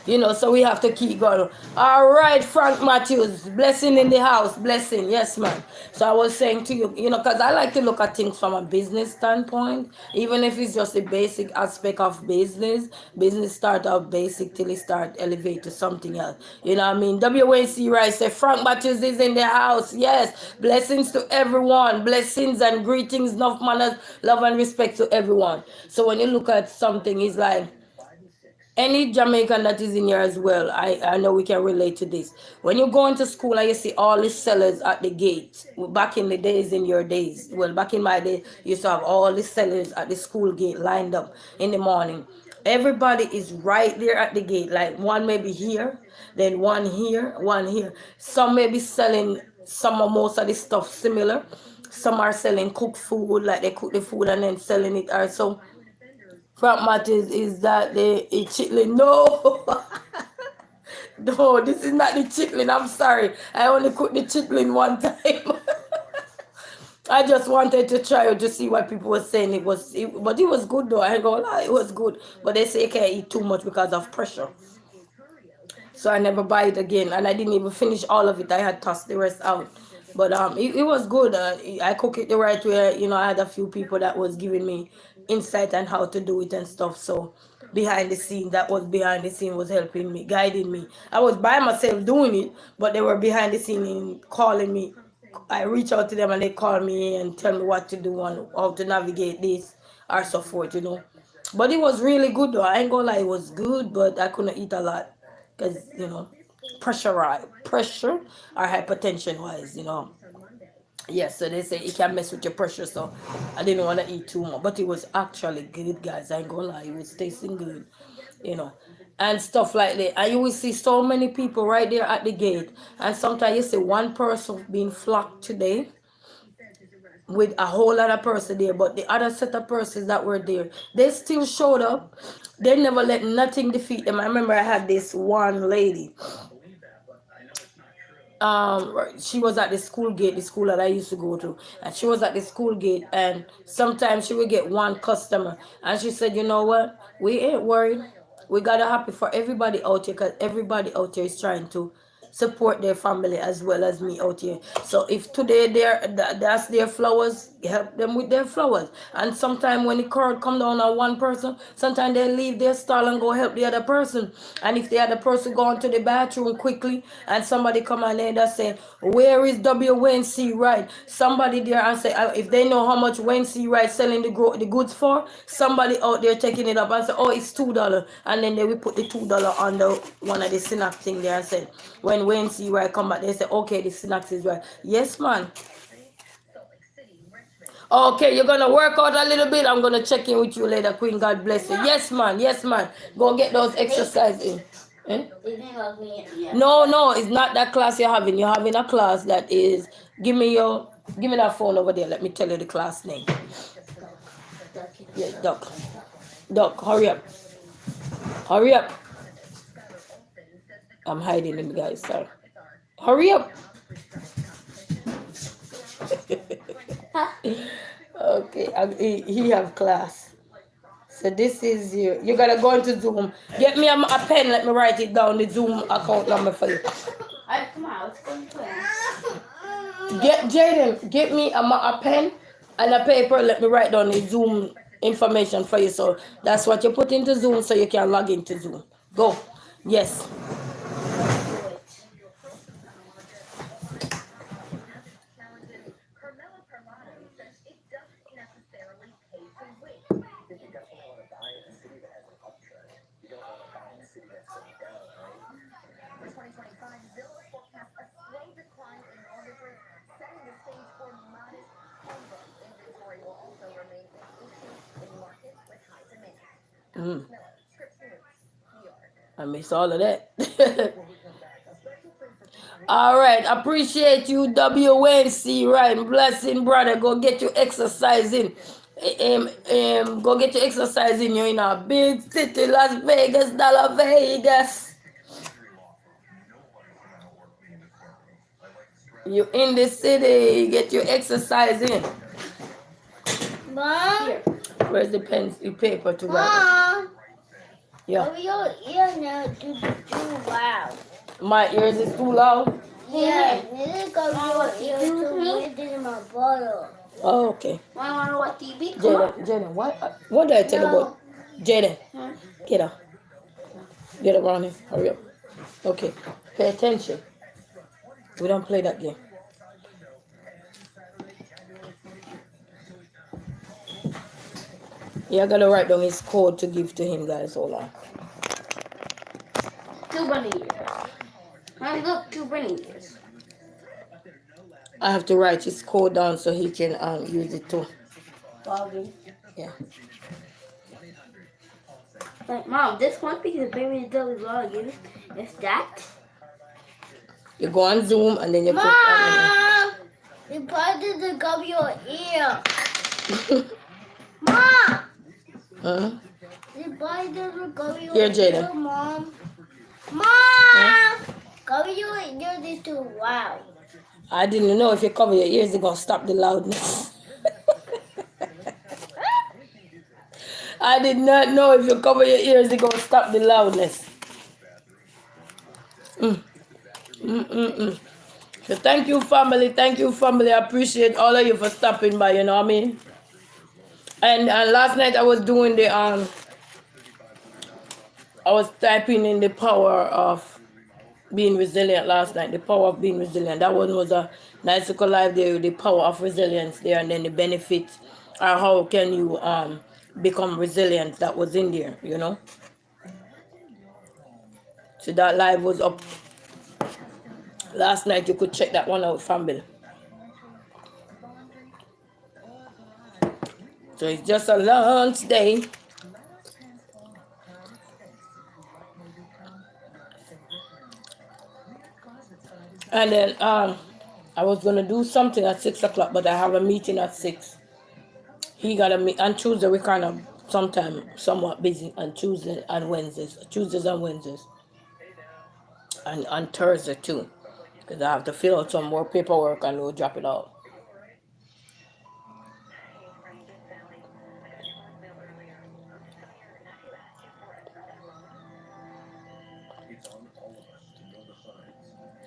[SPEAKER 1] You know, so we have to keep going. All right, Frank Matthews, blessing in the house, blessing, yes, man. So I was saying to you, you know, because I like to look at things from a business standpoint, even if it's just a basic aspect of business. Business start out basic till it start elevate to something else. You know what I mean? WNC Rice say Frank Matthews is in the house. Yes, blessings to everyone, blessings and greetings, enough manners, love and respect to everyone. So when you look at something, it's like any Jamaican that is in here as well, I know we can relate to this. When you go into school and you see all the sellers at the gate, back in the days, in your days, well, back in my day, you used to have all the sellers at the school gate lined up in the morning. Everybody is right there at the gate, like one may be here, then one here, one here. Some may be selling some or most of the stuff similar. Some are selling cooked food, like they cook the food and then selling it. Or so Frank Martins, is that the chitlin? No, no, this is not the chitlin. I'm sorry. I only cooked the chitlin one time. I just wanted to try it to see what people were saying. But it was good though. I ain't gonna lie, it was good. But they say you can't eat too much because of pressure. So I never buy it again, and I didn't even finish all of it. I had tossed the rest out. But it was good. I cook it the right way. You know, I had a few people that was giving me insight on how to do it and stuff. So behind the scene, that was behind the scene, was helping me, guiding me. I was by myself doing it, but they were behind the scene and calling me. I reach out to them and they call me and tell me what to do and how to navigate this or so forth. You know. But it was really good though. I ain't gonna lie, it was good, but I couldn't eat a lot because pressure or hypertension wise, yes. So they say it can mess with your pressure, so I didn't want to eat too much, but it was actually good, guys. I ain't gonna lie, it was tasting good, you know and stuff like that. And you will see so many people right there at the gate, and sometimes you see one person being flocked today with a whole lot of person there, but the other set of persons that were there, they still showed up. They never let nothing defeat them. I remember I had this one lady. She was at the school gate, the school that I used to go to, and she was at the school gate, and sometimes she would get one customer, and she said, you know what, we ain't worried. We gotta happy for everybody out here, because everybody out here is trying to support their family as well as me out here. So if today that's their flowers, help them with their flowers. And sometimes when the crowd come down on one person, sometimes they leave their stall and go help the other person. And if the other person go into the bathroom quickly and somebody come and they just say, where is WNC Right? Somebody there and say, if they know how much WNC Right selling the goods for, somebody out there taking it up and say, oh, it's $2. And then they will put the $2 on the one of the snack thing there and say, when WNC Right come back, they say, okay, the snacks is right. Yes, man. Okay, you're gonna work out a little bit. I'm gonna check in with you later, Queen. God bless you. Yes, man. Yes, man. Go get those exercises in. Eh? No, it's not that class you're having. You're having a class that is. Give me that phone over there. Let me tell you the class name. Yeah, Duck, hurry up. Hurry up. I'm hiding them, guys. Sorry. Hurry up. Okay, he have class. So this is you. You gotta go into Zoom. Get me a pen. Let me write it down. The Zoom account number for you.
[SPEAKER 2] Come on, let's go into it.
[SPEAKER 1] Get Jaden. Get me a pen and a paper. Let me write down the Zoom information for you. So that's what you put into Zoom, so you can log into Zoom. Go. Yes. Mm. I miss all of that. All right, appreciate you, WNC. Right, blessing, brother. Go get your exercising. Go get your exercising. You're in a big city, Las Vegas, Dallas Vegas. You in the city, get your exercising.
[SPEAKER 2] Mom.
[SPEAKER 1] Here. Where's the pen, the paper to write?
[SPEAKER 2] Mom.
[SPEAKER 1] Yeah.
[SPEAKER 2] Cover your ear now. Do loud.
[SPEAKER 1] My ears is too loud.
[SPEAKER 2] Yeah. Need to cover your ear to read in my bottle.
[SPEAKER 1] Oh, okay.
[SPEAKER 2] Want to watch TV? Come on.
[SPEAKER 1] Jaden, what did I tell you about? Jaden, get up. Get around here. Hurry up. Okay. Pay attention. We don't play that game. Yeah, I gotta write down his code to give to him, guys. Hold on.
[SPEAKER 2] 2 bunny ears. Look, 2 bunny ears.
[SPEAKER 1] I have to write his code down so he can use it too.
[SPEAKER 2] Bobby.
[SPEAKER 1] Yeah.
[SPEAKER 2] Like, Mom, this one piece of baby double login is that.
[SPEAKER 1] You go on Zoom and then you click
[SPEAKER 2] Mom! You parted to cover your ear. Mom!
[SPEAKER 1] on
[SPEAKER 2] You parted to cover your
[SPEAKER 1] Here, Jaden.
[SPEAKER 2] ear, Mom. Mom! Cover your ear, this too loud.
[SPEAKER 1] I didn't know if you cover your ears, they're gonna stop the loudness. I did not know if you cover your ears, they're gonna stop the loudness. So thank you, family. Thank you, family. I appreciate all of you for stopping by. You know what I mean? And last night I was doing the I was typing in the power of being resilient last night. The power of being resilient. That one was a nice little live there. The power of resilience there, and then the benefits or how can you become resilient. That was in there. You know. So that live was up last night. You could check that one out, family. So it's just a lunch day. And then I was gonna do something at 6 o'clock, but I have a meeting at 6. He got a meet on Tuesday. We kind of somewhat busy on Tuesdays and Wednesdays, and on Thursday too, because I have to fill out some more paperwork and we'll drop it out.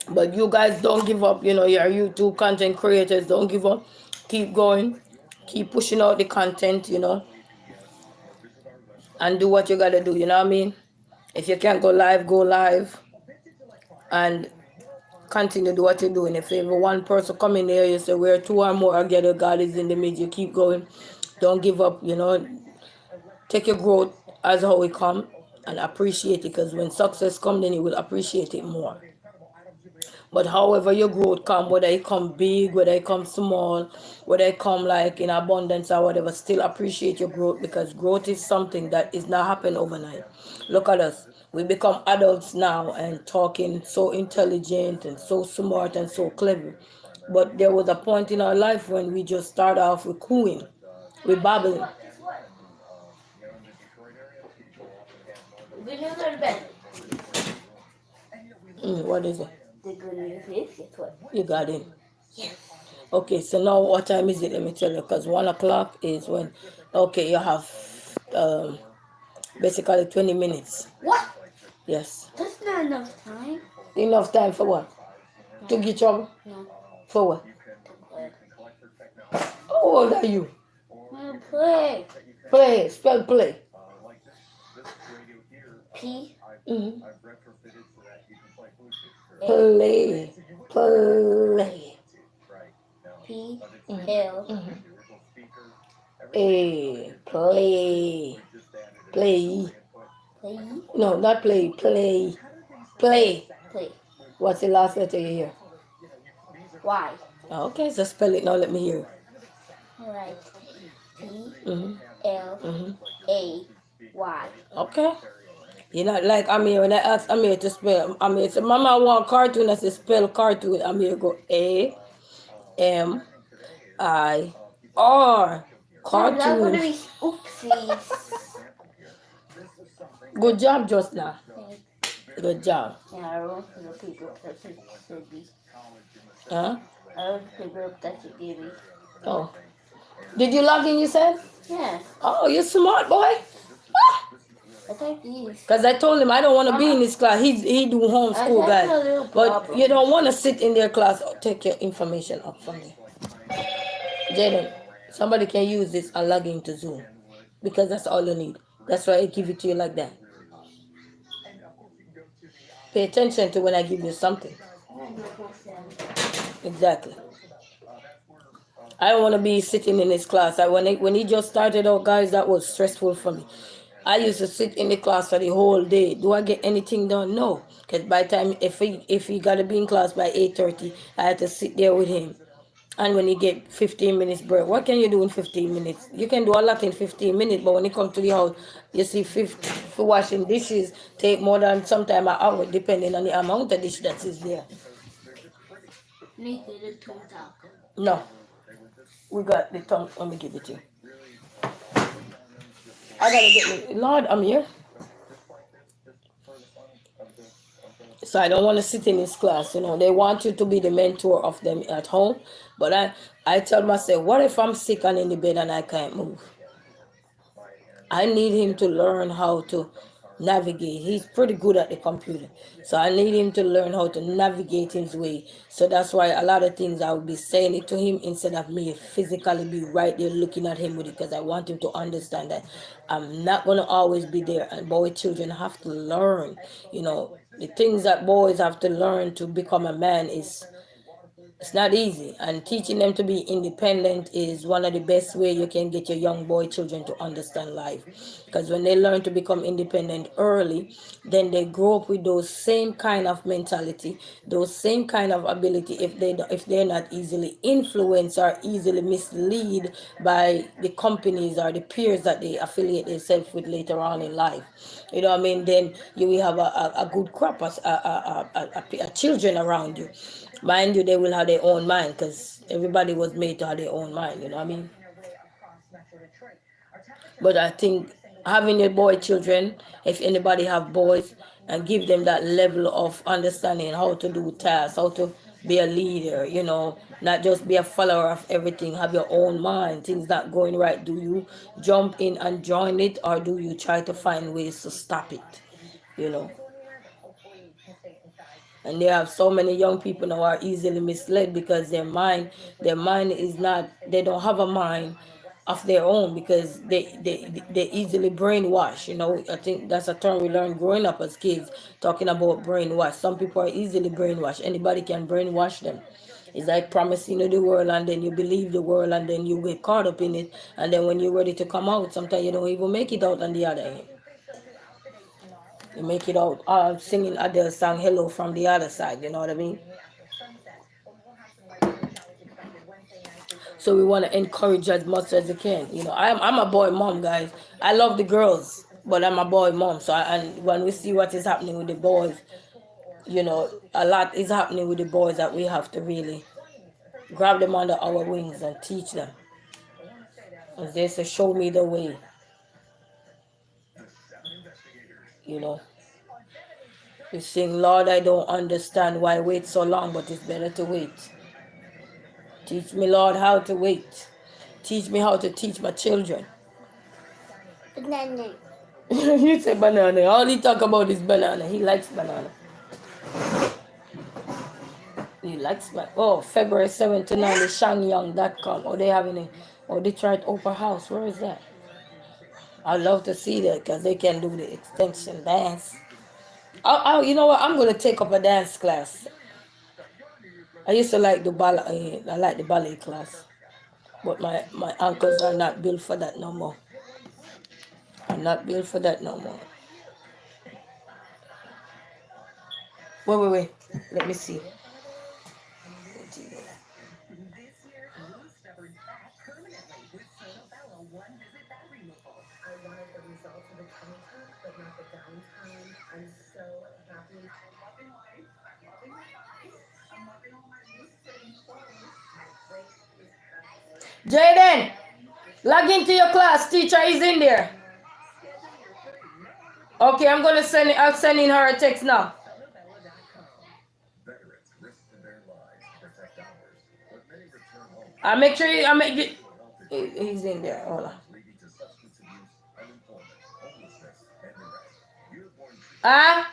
[SPEAKER 1] But you guys don't give up. You know, your YouTube content creators, don't give up. Keep going. Keep pushing out the content, you know. And do what you gotta do, you know what I mean? If you can't go live. And continue to do what you're doing. If ever one person come in there, you say, where 2 or more are gathered, God is in the midst. You keep going. Don't give up, you know. Take your growth as how it come and appreciate it. Because when success comes, then you will appreciate it more. But however your growth come, whether it come big, whether it come small, whether it come like in abundance or whatever, still appreciate your growth, because growth is something that is not happen overnight. Look at us. We become adults now and talking so intelligent and so smart and so clever. But there was a point in our life when we just start off with cooing, with babbling.
[SPEAKER 2] Good news or the bad?
[SPEAKER 1] What is it?
[SPEAKER 2] The good news is, guess what?
[SPEAKER 1] You got it.
[SPEAKER 2] Yes.
[SPEAKER 1] Okay, so now what time is it? Let me tell you, because 1 o'clock is when, okay, you have basically 20 minutes.
[SPEAKER 2] What?
[SPEAKER 1] Yes.
[SPEAKER 2] That's not enough time.
[SPEAKER 1] Enough time for what? To get trouble?
[SPEAKER 2] No.
[SPEAKER 1] For what? How old are you?
[SPEAKER 2] I'm play.
[SPEAKER 1] Play, spell play.
[SPEAKER 2] P.
[SPEAKER 1] Mm-hmm. Play.
[SPEAKER 2] P. L.
[SPEAKER 1] A. Play.
[SPEAKER 2] Play.
[SPEAKER 1] No, not play. Play.
[SPEAKER 2] Play.
[SPEAKER 1] What's the last letter you hear?
[SPEAKER 2] Y.
[SPEAKER 1] Okay, so spell it now. Let me hear.
[SPEAKER 2] Alright. P.
[SPEAKER 1] Mm-hmm.
[SPEAKER 2] L.
[SPEAKER 1] Mm-hmm.
[SPEAKER 2] A. Why?
[SPEAKER 1] Okay. You know, like Amir, when I asked Amir to spell, Amir said, Mama, I want cartoon. I said, spell cartoon. Amir go AMIR.
[SPEAKER 2] No, that's gonna
[SPEAKER 1] Cartoon.
[SPEAKER 2] be oopsies.
[SPEAKER 1] Good job just now.
[SPEAKER 2] Okay.
[SPEAKER 1] Good job.
[SPEAKER 2] Yeah, I wrote the paper that she said me.
[SPEAKER 1] Huh?
[SPEAKER 2] I wrote the paper that she gave me.
[SPEAKER 1] Oh. Did you log in, you said?
[SPEAKER 2] Yeah,
[SPEAKER 1] Oh, you smart boy.
[SPEAKER 2] I think these.
[SPEAKER 1] Because I told him I don't want to be in
[SPEAKER 2] Mama,
[SPEAKER 1] his class. He do
[SPEAKER 2] I
[SPEAKER 1] homeschool,
[SPEAKER 2] think
[SPEAKER 1] guys.
[SPEAKER 2] a little
[SPEAKER 1] But
[SPEAKER 2] problem.
[SPEAKER 1] you don't want to sit in their class. Take your information up from there. Jaden, somebody can use this and log into Zoom. Because that's all you need. That's why I give it to you like that. Pay attention to when I give you something.
[SPEAKER 2] I have no question.
[SPEAKER 1] Exactly. I don't want to be sitting in his class. When he just started out, guys, that was stressful for me. I used to sit in the class for the whole day. Do I get anything done? No. Because by the time, if he got to be in class by 8:30, I had to sit there with him. And when you get 15 minutes break, what can you do in 15 minutes? You can do a lot in 15 minutes, but when you come to the house, you see, for washing dishes take more than sometime an hour, depending on the amount of dish that is there.
[SPEAKER 2] Nathan and Tom Talk.
[SPEAKER 1] No, we got the tongue. Let me give it to you. I gotta get me. Lord, I'm here. So I don't want to sit in his class. They want you to be the mentor of them at home. But I tell myself, what if I'm sick and in the bed and I can't move? I need him to learn how to navigate. He's pretty good at the computer. So I need him to learn how to navigate his way. So that's why a lot of things I will be saying it to him instead of me physically be right there looking at him with it, because I want him to understand that I'm not going to always be there. And boy, children have to learn. The things that boys have to learn to become a man is it's not easy, and teaching them to be independent is one of the best way you can get your young boy children to understand life. Because when they learn to become independent early, then they grow up with those same kind of mentality, those same kind of ability. If they're not easily influenced or easily misled by the companies or the peers that they affiliate themselves with later on in life, what I mean. Then you will have a good crop of children around you. Mind you, they will have their own mind, because everybody was made to have their own mind, you know what I mean? But I think having your boy children, if anybody have boys, and give them that level of understanding how to do tasks, how to be a leader, not just be a follower of everything, have your own mind. Things not going right, do you jump in and join it, or do you try to find ways to stop it? You know. And they have so many young people now are easily misled because their mind is not, they don't have a mind of their own, because they easily brainwash. I think that's a term we learned growing up as kids, talking about brainwash. Some people are easily brainwashed. Anybody can brainwash them. It's like promising you the world, and then you believe the world, and then you get caught up in it, and then when you're ready to come out, sometimes you don't even make it out on the other end. You make it out singing Adele's song "Hello" from the other side. You know what I mean? So we want to encourage as much as we can. I'm a boy mom, guys. I love the girls, but I'm a boy mom. So and when we see what is happening with the boys, a lot is happening with the boys that we have to really grab them under our wings and teach them. As they say, show me the way. You know. We sing, Lord, I don't understand why wait so long, but it's better to wait. Teach me, Lord, how to wait. Teach me how to teach my children.
[SPEAKER 2] Banana.
[SPEAKER 1] You say banana. All he talk about is banana. He likes banana. He likes banana. Oh, February 7th to 9 is shangyang.com. Oh, they having a Detroit Opera House. Where is that? I'd love to see that, because they can do the extension dance. You know what? I'm going to take up a dance class. I used to like the ballet. I like the ballet class. But my ankles are not built for that no more. I'm not built for that no more. Wait. Let me see. Jaden, log into your class. Teacher is in there. Okay, I'm gonna send it. I'm sending her a text now. I make sure I make it. He's in there. Hold on. Ah,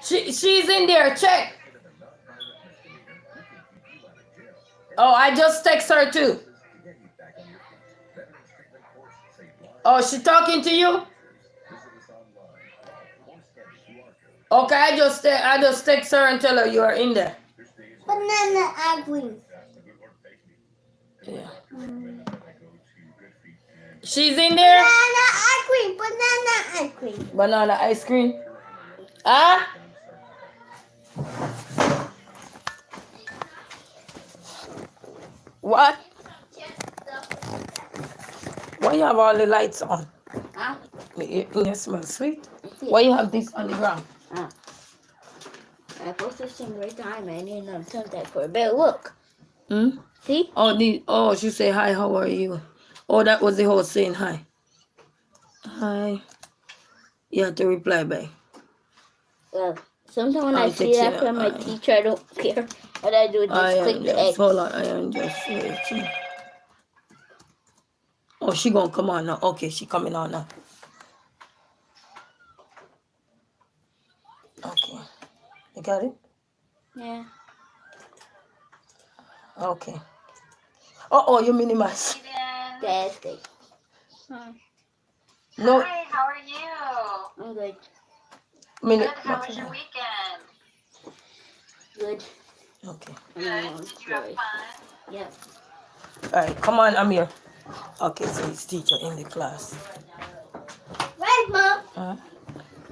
[SPEAKER 1] she's in there. Check. Oh, I just text her too. Oh, she talking to you? Okay, I just text her and tell her you are in there.
[SPEAKER 2] Banana ice cream.
[SPEAKER 1] Yeah. She's in there.
[SPEAKER 2] Banana ice cream. Banana ice cream.
[SPEAKER 1] Banana ice cream. Ah. What? Why you have all the lights on?
[SPEAKER 2] Huh?
[SPEAKER 1] It smells sweet. Why you have this on the ground?
[SPEAKER 2] I posted some right time and then I'm turn that for a bit. Look.
[SPEAKER 1] Hmm?
[SPEAKER 2] See?
[SPEAKER 1] Oh, she say hi, how are you? Oh, that was the host saying hi. Hi. You have to reply back.
[SPEAKER 2] Well, sometimes when I
[SPEAKER 1] I'm
[SPEAKER 2] see
[SPEAKER 1] texting
[SPEAKER 2] that from my
[SPEAKER 1] her.
[SPEAKER 2] teacher, I don't care. What I do is just click the X.
[SPEAKER 1] Hold on, I am just waiting. Oh, she gonna come on now. Okay, she coming on now. Okay. You got it?
[SPEAKER 2] Yeah.
[SPEAKER 1] Okay. Oh, you minimize.
[SPEAKER 2] That's good.
[SPEAKER 1] No.
[SPEAKER 3] Hi, how are you?
[SPEAKER 2] I'm good.
[SPEAKER 3] Good. How was your weekend?
[SPEAKER 2] Good.
[SPEAKER 1] Okay.
[SPEAKER 3] Good. Did you have fun?
[SPEAKER 2] Yep.
[SPEAKER 1] Alright, come on, Amir. Okay, so it's teacher in the class.
[SPEAKER 2] Right, Mom.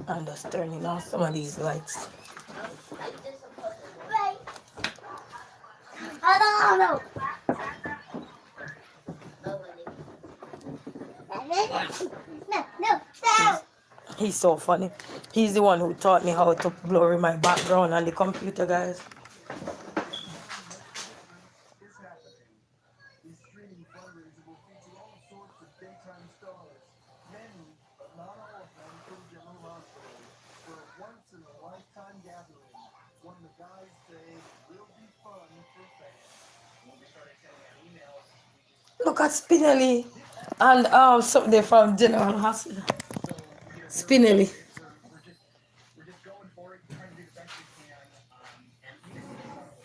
[SPEAKER 1] I'm just turning on some of these lights.
[SPEAKER 2] Right. I don't know. No.
[SPEAKER 1] He's so funny. He's the one who taught me how to blur my background on the computer, guys. Look at Spinelli and something from General Hospital. Spinelli.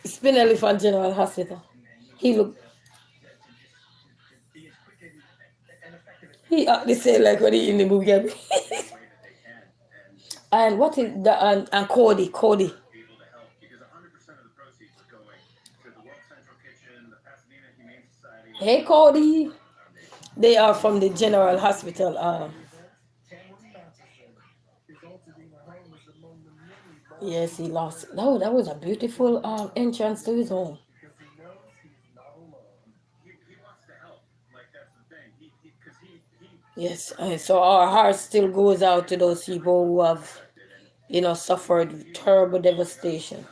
[SPEAKER 1] Spinelli from General Hospital. He look. He they say like when he in the movie. And what is the and Cody. Hey Cody. They are from the General Hospital. Yes, he lost. No, that was a beautiful entrance to his home. Yes, and so our heart still goes out to those people who have, suffered terrible devastation.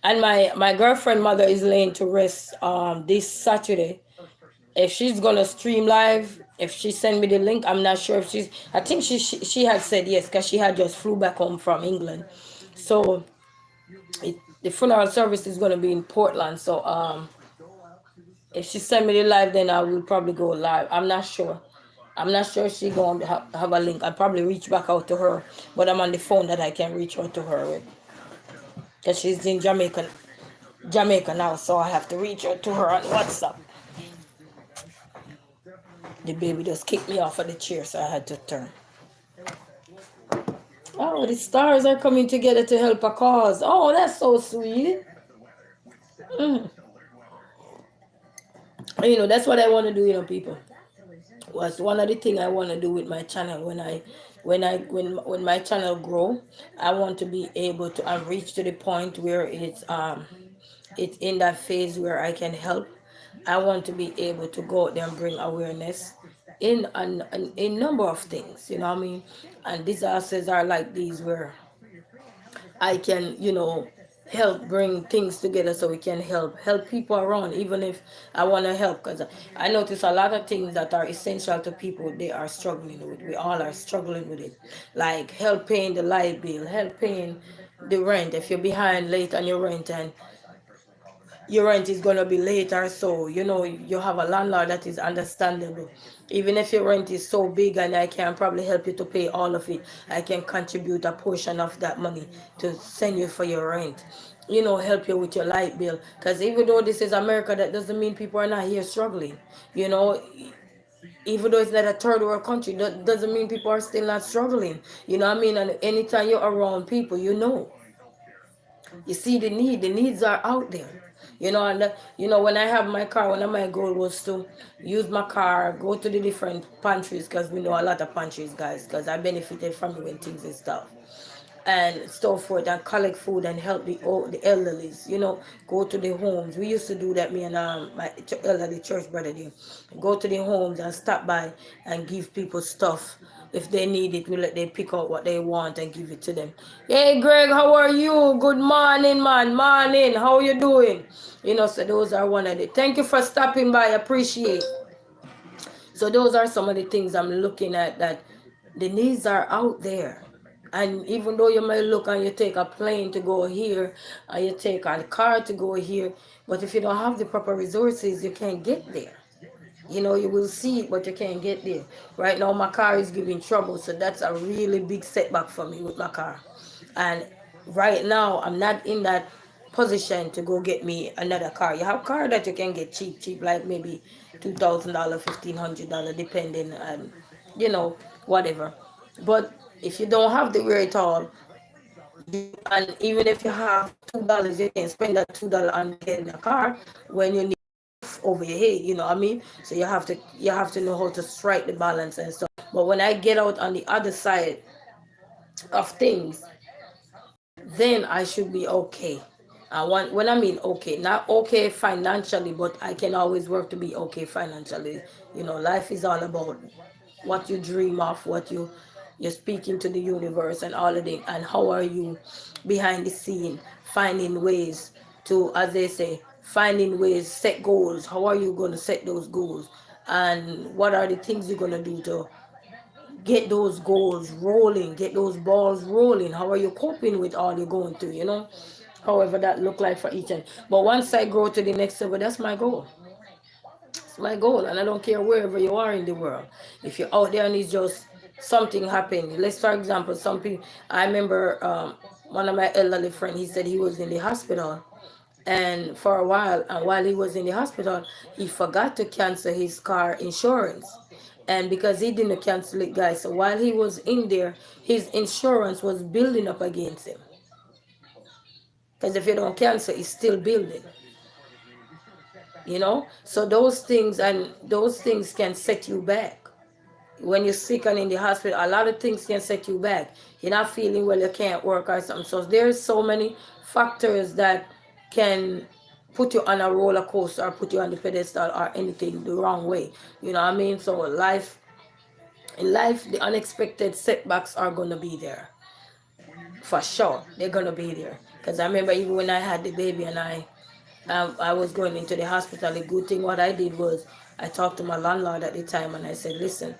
[SPEAKER 1] And my girlfriend mother is laying to rest this Saturday. If she's gonna stream live, if she send me the link, I'm not sure if she's. I think she had said yes because she had just flew back home from England. So the funeral service is gonna be in Portland. So if she send me the live, then I will probably go live. I'm not sure. I'm not sure she gonna have a link. I'll probably reach back out to her, but I'm on the phone that I can reach out to her with because she's in Jamaica now, so I have to reach out to her on WhatsApp. The baby just kicked me off of the chair, so I had to turn. Oh, the stars are coming together to help a cause. Oh, that's so sweet. That's what I want to do, people. Was one of the things I want to do with my channel when my channel grow. I want to be able to reach to the point where it's in that phase where I can help I want to be able to go out there and bring awareness in a number of things, you know what I mean? And disasters are like these where I can, help bring things together so we can help people around, even if I want to help, because I notice a lot of things that are essential to people, they are struggling with. We all are struggling with it, like help paying the light bill, help paying the rent. If you're behind late on your rent and your rent is going to be later, so you have a landlord that is understandable. Even if your rent is so big and I can probably help you to pay all of it, I can contribute a portion of that money to send you for your rent, help you with your light bill, because even though this is America, that doesn't mean people are not here struggling. you know even though it's not a third world country, that doesn't mean people are still not struggling. You know what I mean? And anytime you're around people, you see the needs are out there. And when I have my car, one of my goal was to use my car, go to the different pantries, because we know a lot of pantries, guys, because I benefited from it when things and stuff and so forth, and collect food and help the elderlies, go to the homes. We used to do that, me and my elderly church brother there. Go to the homes and stop by and give people stuff. If they need it, we let them pick out what they want and give it to them. Hey Greg, how are you? Good morning, man. Morning. How are you doing? So those are one of the, thank you for stopping by. Appreciate. So those are some of the things I'm looking at, that the needs are out there. And even though you may look and you take a plane to go here, and you take a car to go here, but if you don't have the proper resources, you can't get there. You will see it, but you can't get there. Right now, my car is giving trouble, so that's a really big setback for me with my car. And right now, I'm not in that position to go get me another car. You have car that you can get cheap, like maybe $2,000, $1,500, depending on, whatever. But if you don't have the wherewithal, and even if you have $2, you can spend that $2 on getting a car when you need over your head, you know what I mean? So you have to know how to strike the balance and stuff. But when I get out on the other side of things, then I should be okay. When I mean okay, not okay financially, but I can always work to be okay financially. Life is all about what you dream of, what you're speaking to the universe and all of it, and how are you behind the scene finding ways to, as they say, finding ways, set goals. How are you going to set those goals, and what are the things you're going to do to get those goals rolling, get those balls rolling? How are you coping with all you're going through, however that look like for each and but once I grow to the next level, that's my goal. It's my goal, and I don't care wherever you are in the world. If you're out there and it's just something happened, let's for example, some people, I remember one of my elderly friend, he said he was in the hospital, and for a while, and while he was in the hospital, he forgot to cancel his car insurance. And because he didn't cancel it, guys, so while he was in there, his insurance was building up against him. Because if you don't cancel, it's still building. So those things can set you back. When you're sick and in the hospital, a lot of things can set you back. You're not feeling well, you can't work or something. So there's so many factors that can put you on a roller coaster, or put you on the pedestal, or anything the wrong way. You know what I mean? So in life, the unexpected setbacks are gonna be there. For sure. They're gonna be there. Because I remember even when I had the baby and I was going into the hospital, the good thing what I did was I talked to my landlord at the time and I said, listen,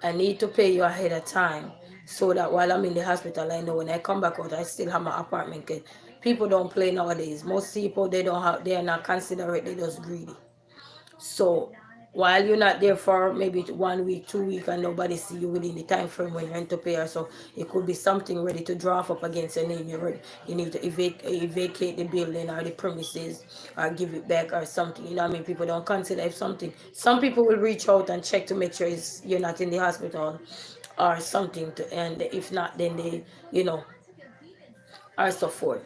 [SPEAKER 1] I need to pay you ahead of time, so that while I'm in the hospital, I know when I come back out, I still have my apartment. Cause people don't play nowadays. Most people, they are not considerate, they're just greedy. So while you're not there for maybe 1 week, 2 weeks, and nobody see you within the time frame when you're into payer, so it could be something ready to draw up against your name. You need to vacate the building or the premises, or give it back or something. You know what I mean? People don't consider if something. Some people will reach out and check to make sure you're not in the hospital or something. And if not, then they, are so forth.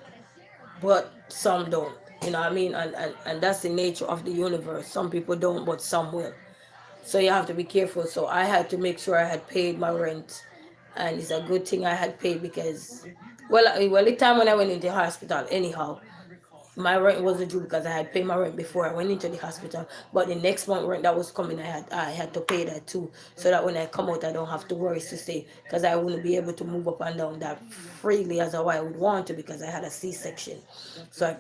[SPEAKER 1] But some don't. You know what I mean? And that's the nature of the universe. Some people don't, but some will. So you have to be careful. So I had to make sure I had paid my rent, and it's a good thing I had paid, because, well, the time when I went into the hospital, anyhow, my rent wasn't due because I had paid my rent before I went into the hospital. But the next month rent that was coming, I had to pay that too, so that when I come out, I don't have to worry to say, because I wouldn't be able to move up and down that freely as how I would want to, because I had a C-section. So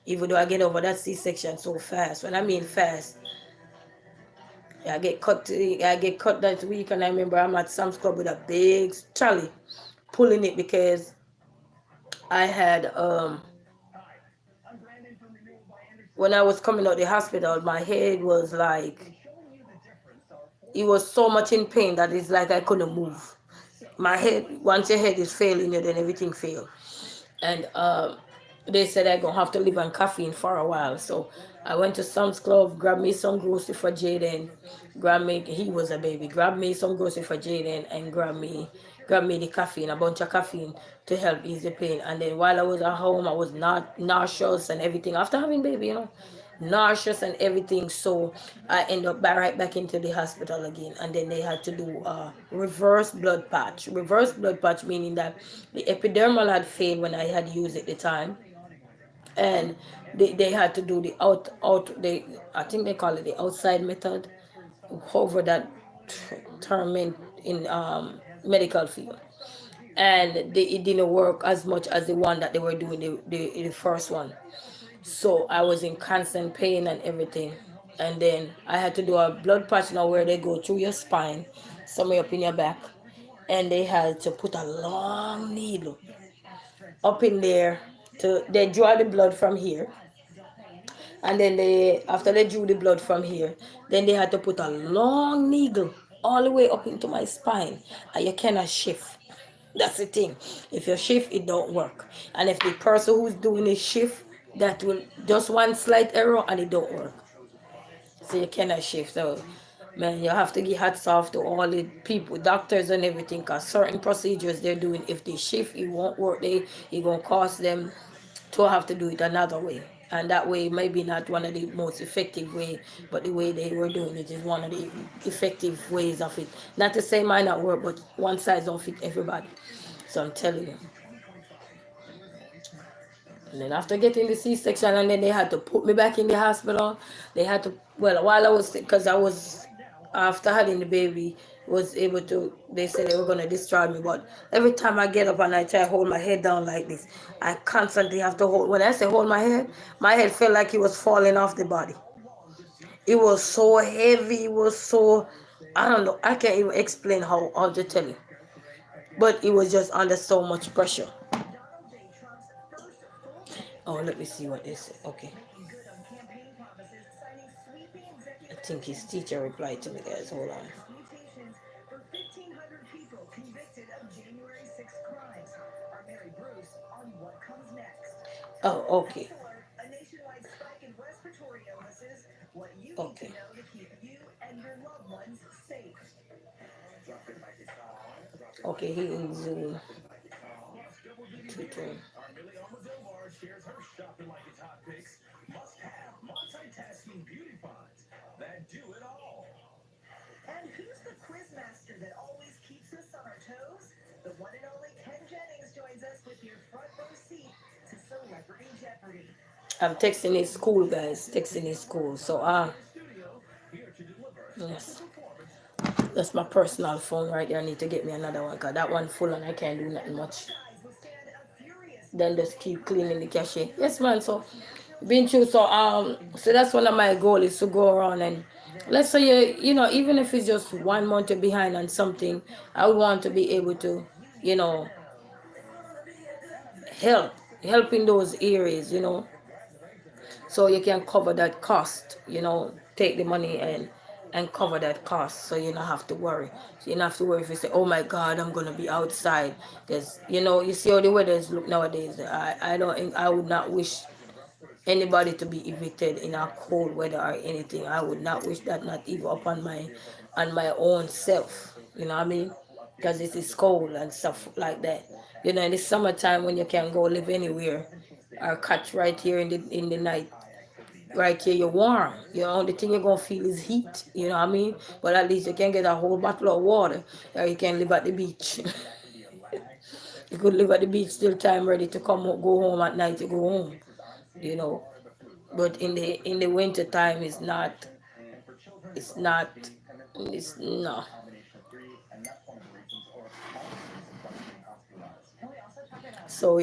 [SPEAKER 1] even though I get over that C-section so fast, when I mean fast, I get cut that week, and I remember I'm at Sam's Club with a big trolley, pulling it because I had when I was coming out the hospital, my head was like, it was so much in pain that it's like I couldn't move. My head, once your head is failing you, then everything fails. And they said I gonna have to live on caffeine for a while. So I went to Sam's Club, grabbed me some grocery for Jaden, he was a baby, grabbed me some grocery for Jaden, and grabbed me the caffeine, a bunch of caffeine to help ease the pain. And then while I was at home, I was not nauseous and everything after having baby, nauseous and everything. So I end up right back into the hospital again, and then they had to do a reverse blood patch. Reverse blood patch meaning that the epidermal had failed when I had used it at the time, and they had to do the they, I think they call it the outside method, however that term in medical field. And it didn't work as much as the one that they were doing, the first one. So I was in constant pain and everything. And then I had to do a blood patch now where they go through your spine, somewhere up in your back. And they had to put a long needle up in there. They draw the blood from here. And then after they drew the blood from here, then they had to put a long needle all the way up into my spine. And you cannot shift. That's the thing. If you shift, it don't work. And if the person who's doing the shift, that will just one slight error and it don't work. So you cannot shift. So man, you have to give hats off to all the people, doctors and everything, because certain procedures they're doing, if they shift, it won't work. It gonna cost them to have to do it another way. And that way maybe not one of the most effective way, but the way they were doing it is one of the effective ways of it. Not to say might not work, but one size don't fit everybody. So I'm telling you. And then after getting the C-section, and then they had to put me back in the hospital. They had to, well, while I was, because I was, after having the baby, was able to, they said they were going to discharge me. But every time I get up and I try to hold my head down like this, I constantly have to hold, when I say hold my head felt like it was falling off the body. It was so heavy. It was so, I don't know. I can't even explain how to tell you. But it was just under so much pressure. Oh, let me see what they say. Okay. I think his teacher replied to me, guys. Hold on. Oh, okay. Okay. Okay, he is Twitter. I'm texting his school, guys. Texting his school. So, yes. That's my personal phone right there. I need to get me another one because that one full and I can't do nothing much. Then just keep cleaning the cache. Yes, man. So, been through. So that's one of my goals is to go around and let's say even if it's just 1 month behind on something, I would want to be able to, you know, help in those areas, so you can cover that cost, take the money and cover that cost, so you don't have to worry. So you don't have to worry if you say, oh my god, I'm gonna be outside, because you see how the weather is look nowadays. I would not wish anybody to be evicted in a cold weather or anything. I would not wish that, not even upon my own self, you know what I mean, because it is cold and stuff like that. In the summertime when you can go live anywhere or catch right here in the night, right here you're warm. Only thing you're gonna feel is heat, you know what I mean? But at least you can get a whole bottle of water, or you can live at the beach. You could live at the beach till time ready to go home at night, you go home. you know. But in the winter time, it's not, it's no. So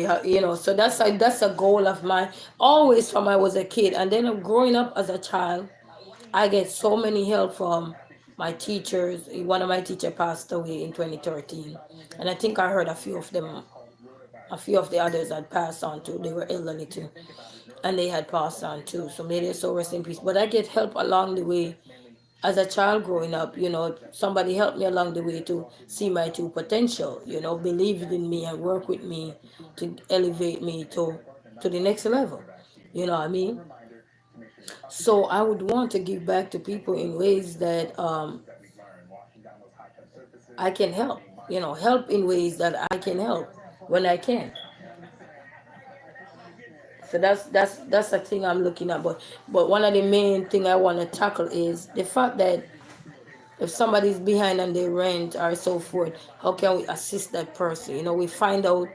[SPEAKER 1] so that's a goal of mine, always from I was a kid, and then growing up as a child, I get so many help from my teachers. One of my teacher passed away in 2013, and I think I heard a few of the others had passed on too. They were elderly too, and they had passed on too. So may they so rest in peace. But I get help along the way as a child growing up. Somebody helped me along the way to see my true potential. Believed in me and work with me to elevate me to the next level. You know what I mean? So I would want to give back to people in ways that I can help. Help in ways that I can help when I can. So that's the thing I'm looking at. But one of the main thing I want to tackle is the fact that if somebody's behind on their rent or so forth, how can we assist that person? We find out,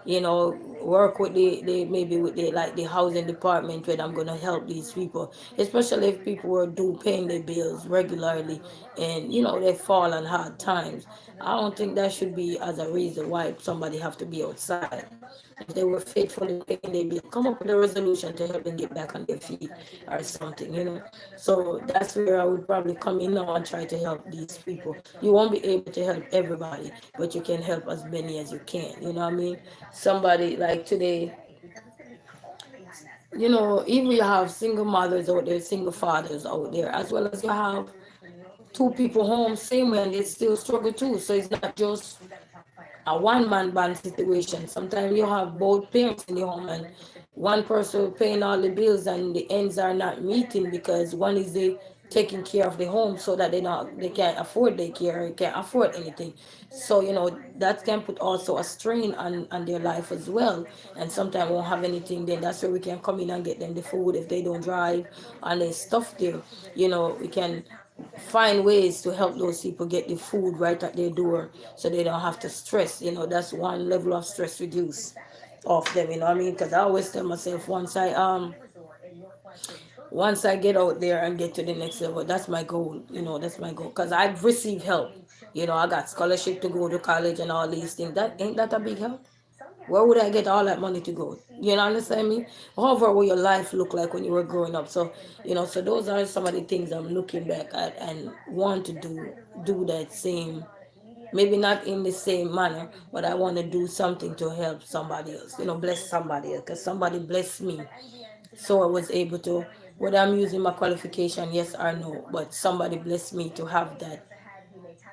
[SPEAKER 1] work with the maybe with the like the housing department where I'm gonna help these people, especially if people were due paying their bills regularly and they fall on hard times. I don't think that should be as a reason why somebody have to be outside. If they were faithful in paying their bill, come up with a resolution to help them get back on their feet or something. So that's where I would probably come in now and try to help these people. You won't be able to help everybody, but you can help as many as you can. You know what I mean? Somebody like today, even you have single mothers out there, single fathers out there, as well as you have two people home same way and they still struggle too. So it's not just a one man band situation. Sometimes you have both parents in the home and one person paying all the bills and the ends are not meeting because one is the taking care of the home so that they can't afford daycare, can't afford anything. So that can put also a strain on their life as well. And sometimes won't have anything. Then that's where we can come in and get them the food if they don't drive and there's stuff there. We can find ways to help those people get the food right at their door so they don't have to stress. That's one level of stress reduce off them. I mean, because I always tell myself once I get out there and get to the next level, that's my goal. That's my goal because I've received help. I got scholarship to go to college and all these things. That ain't that a big help? Where would I get all that money to go? Understand me? However, what your life looked like when you were growing up. So, so those are some of the things I'm looking back at and want to do that same, maybe not in the same manner, but I want to do something to help somebody else, bless somebody else, because somebody blessed me. So I was able to, whether I'm using my qualification, yes or no, but somebody blessed me to have that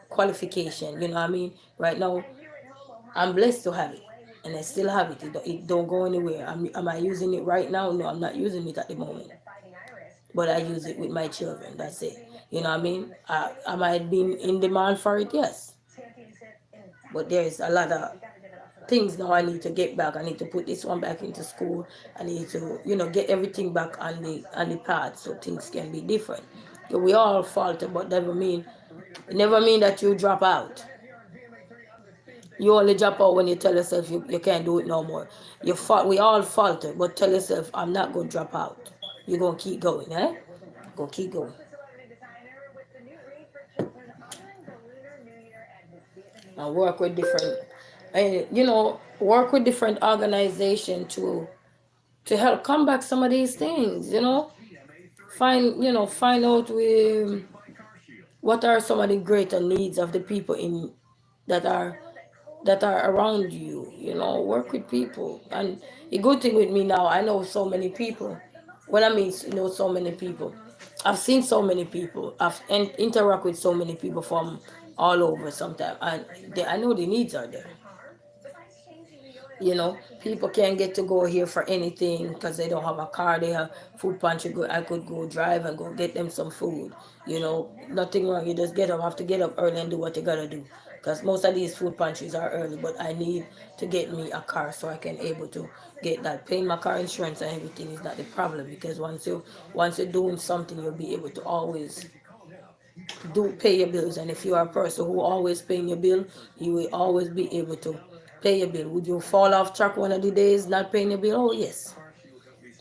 [SPEAKER 1] qualification, what I mean? Right now, I'm blessed to have it, and I still have it. It don't go anywhere. Am I using it right now? No, I'm not using it at the moment. But I use it with my children. That's it. You know what I mean? Am I being in demand for it? Yes. But there's a lot of things now I need to get back. I need to put this one back into school. I need to, get everything back on the path so things can be different. Yeah, we all falter, but it never mean that you drop out. You only drop out when you tell yourself you can't do it no more. We all falter, but tell yourself, I'm not going to drop out. You're going to keep going, eh? Go keep going. And work with different organization to help combat some of these things. Find out what are some of the greater needs of the people that are that are around you. Work with people. And the good thing with me now, I know so many people. What I mean, know so many people. I've seen so many people. I've interact with so many people from all over sometimes, and I know the needs are there. People can't get to go here for anything because they don't have a car. They have food pantry. I could go drive and go get them some food. Nothing wrong. You just have to get up early and do what you gotta do. Because most of these food pantries are early, but I need to get me a car so I can able to get that. Paying my car insurance and everything is not the problem because once you're doing something, you'll be able to always do pay your bills. And if you are a person who always paying your bill, you will always be able to pay your bill. Would you fall off track one of the days not paying your bill? Oh yes.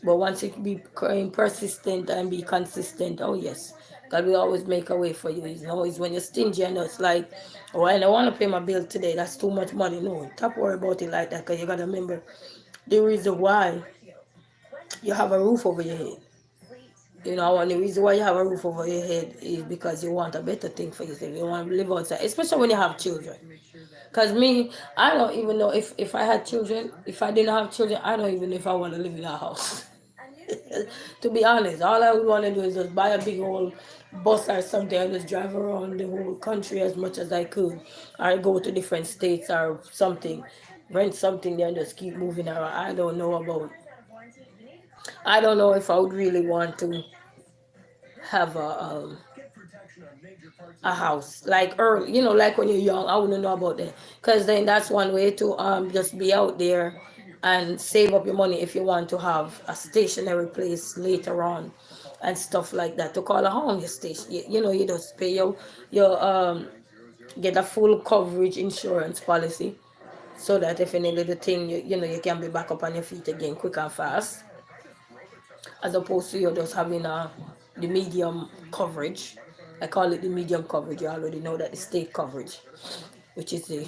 [SPEAKER 1] But once you be persistent and be consistent, oh yes, God will always make a way for you. You know, it's when you're stingy and it's like, oh, I don't want to pay my bill today. That's too much money. No, stop worry about it like that because you got to remember the reason why you have a roof over your head. You know, and the reason why you have a roof over your head is because you want a better thing for yourself. You want to live outside, especially when you have children. Because me, I don't even know if I had children, if I didn't have children, I don't even know if I want to live in a house. To be honest, all I would want to do is just buy a big old bus or something and just drive around the whole country as much as I could. Or go to different states or something, rent something there and just keep moving around. I don't know if I would really want to have a house like early, like when you're young. I wouldn't know about that because then that's one way to just be out there and save up your money if you want to have a stationary place later on and stuff like that to call a home. Your station, you just pay your get a full coverage insurance policy so that if any little thing, you can be back up on your feet again quick and fast, as opposed to you just having the medium coverage. I call it the medium coverage. You already know that the state coverage, which is the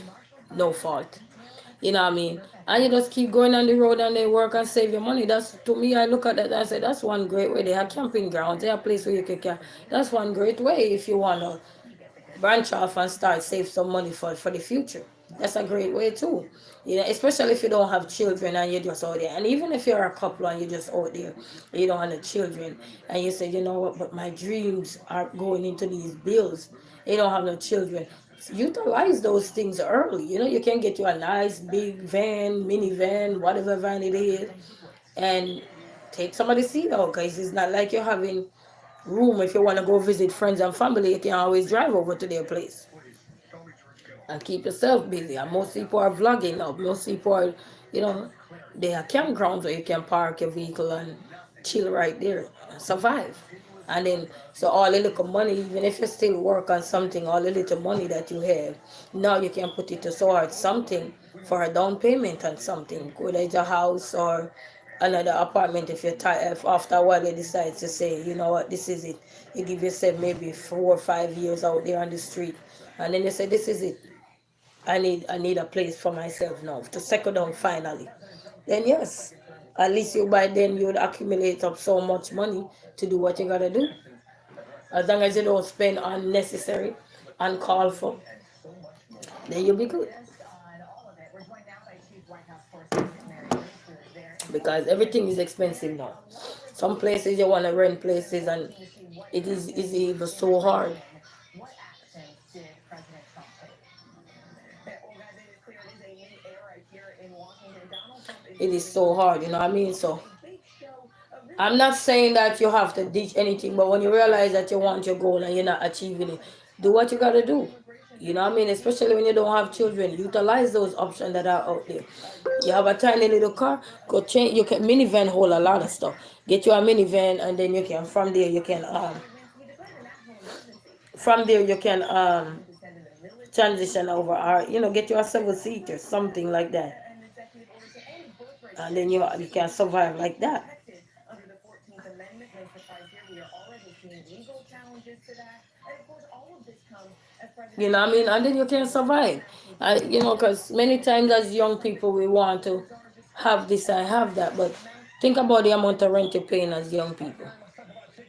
[SPEAKER 1] no fault. You know what I mean? And you just keep going on the road and they work and save your money. That's, to me, I look at that and I say that's one great way. They have camping grounds. They have a place where you can camp. That's one great way if you wanna branch off and start save some money for the future. That's a great way too. Especially if you don't have children and you're just out there. And even if you're a couple and you're just out there, you don't have no children, and you say, you know what, but my dreams are going into these bills. You don't have no children. Utilize those things early. You can get you a nice big van, minivan, whatever van it is, and take somebody's seat out, because it's not like you're having room. If you want to go visit friends and family, you can always drive over to their place and keep yourself busy. And most people are vlogging now. Most people are, you know, they have campgrounds where you can park your vehicle and chill right there and survive. And then, so all the little money, even if you still work on something, all the little money that you have, now you can put it to sort something for a down payment on something, whether it's a house or another apartment. If after a while you decide to say, you know what, this is it. You give yourself maybe 4 or 5 years out there on the street, and then you say, this is it. I need a place for myself now to settle down finally. Then yes, at least you by then you would accumulate up so much money to do what you gotta do. As long as you don't spend unnecessary, uncalled for, then you'll be good. Because everything is expensive now. Some places you wanna rent places and it is even so hard. It is so hard, you know what I mean? So I'm not saying that you have to ditch anything, but when you realize that you want your goal and you're not achieving it, do what you gotta do. You know what I mean? Especially when you don't have children, utilize those options that are out there. You have a tiny little car, go change. You can minivan hold a lot of stuff. Get you a minivan, and then you can from there you can transition over, or get you a 7 seater, something like that, and then you can survive like that. You know what I mean? And then you can survive. Because many times as young people, we want to have this and have that. But think about the amount of rent you're paying as young people.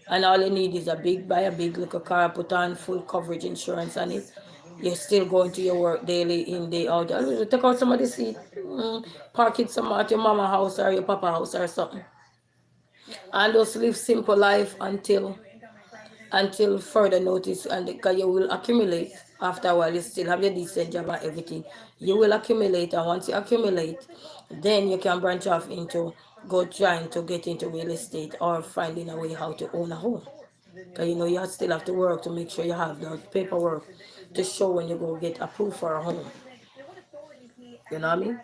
[SPEAKER 1] And all you need is buy a big little car, put on full coverage insurance on it. You're still going to your work daily in, day out. Take out some of the seat, park it somewhere at your mama house or your papa house or something. And just live simple life until further notice, and because you will accumulate after a while. You still have your decent job and everything, you will accumulate, and once you accumulate, then you can branch off into go trying to get into real estate or finding a way how to own a home, because you still have to work to make sure you have the paperwork to show when you go get approved for a home. You know what I mean?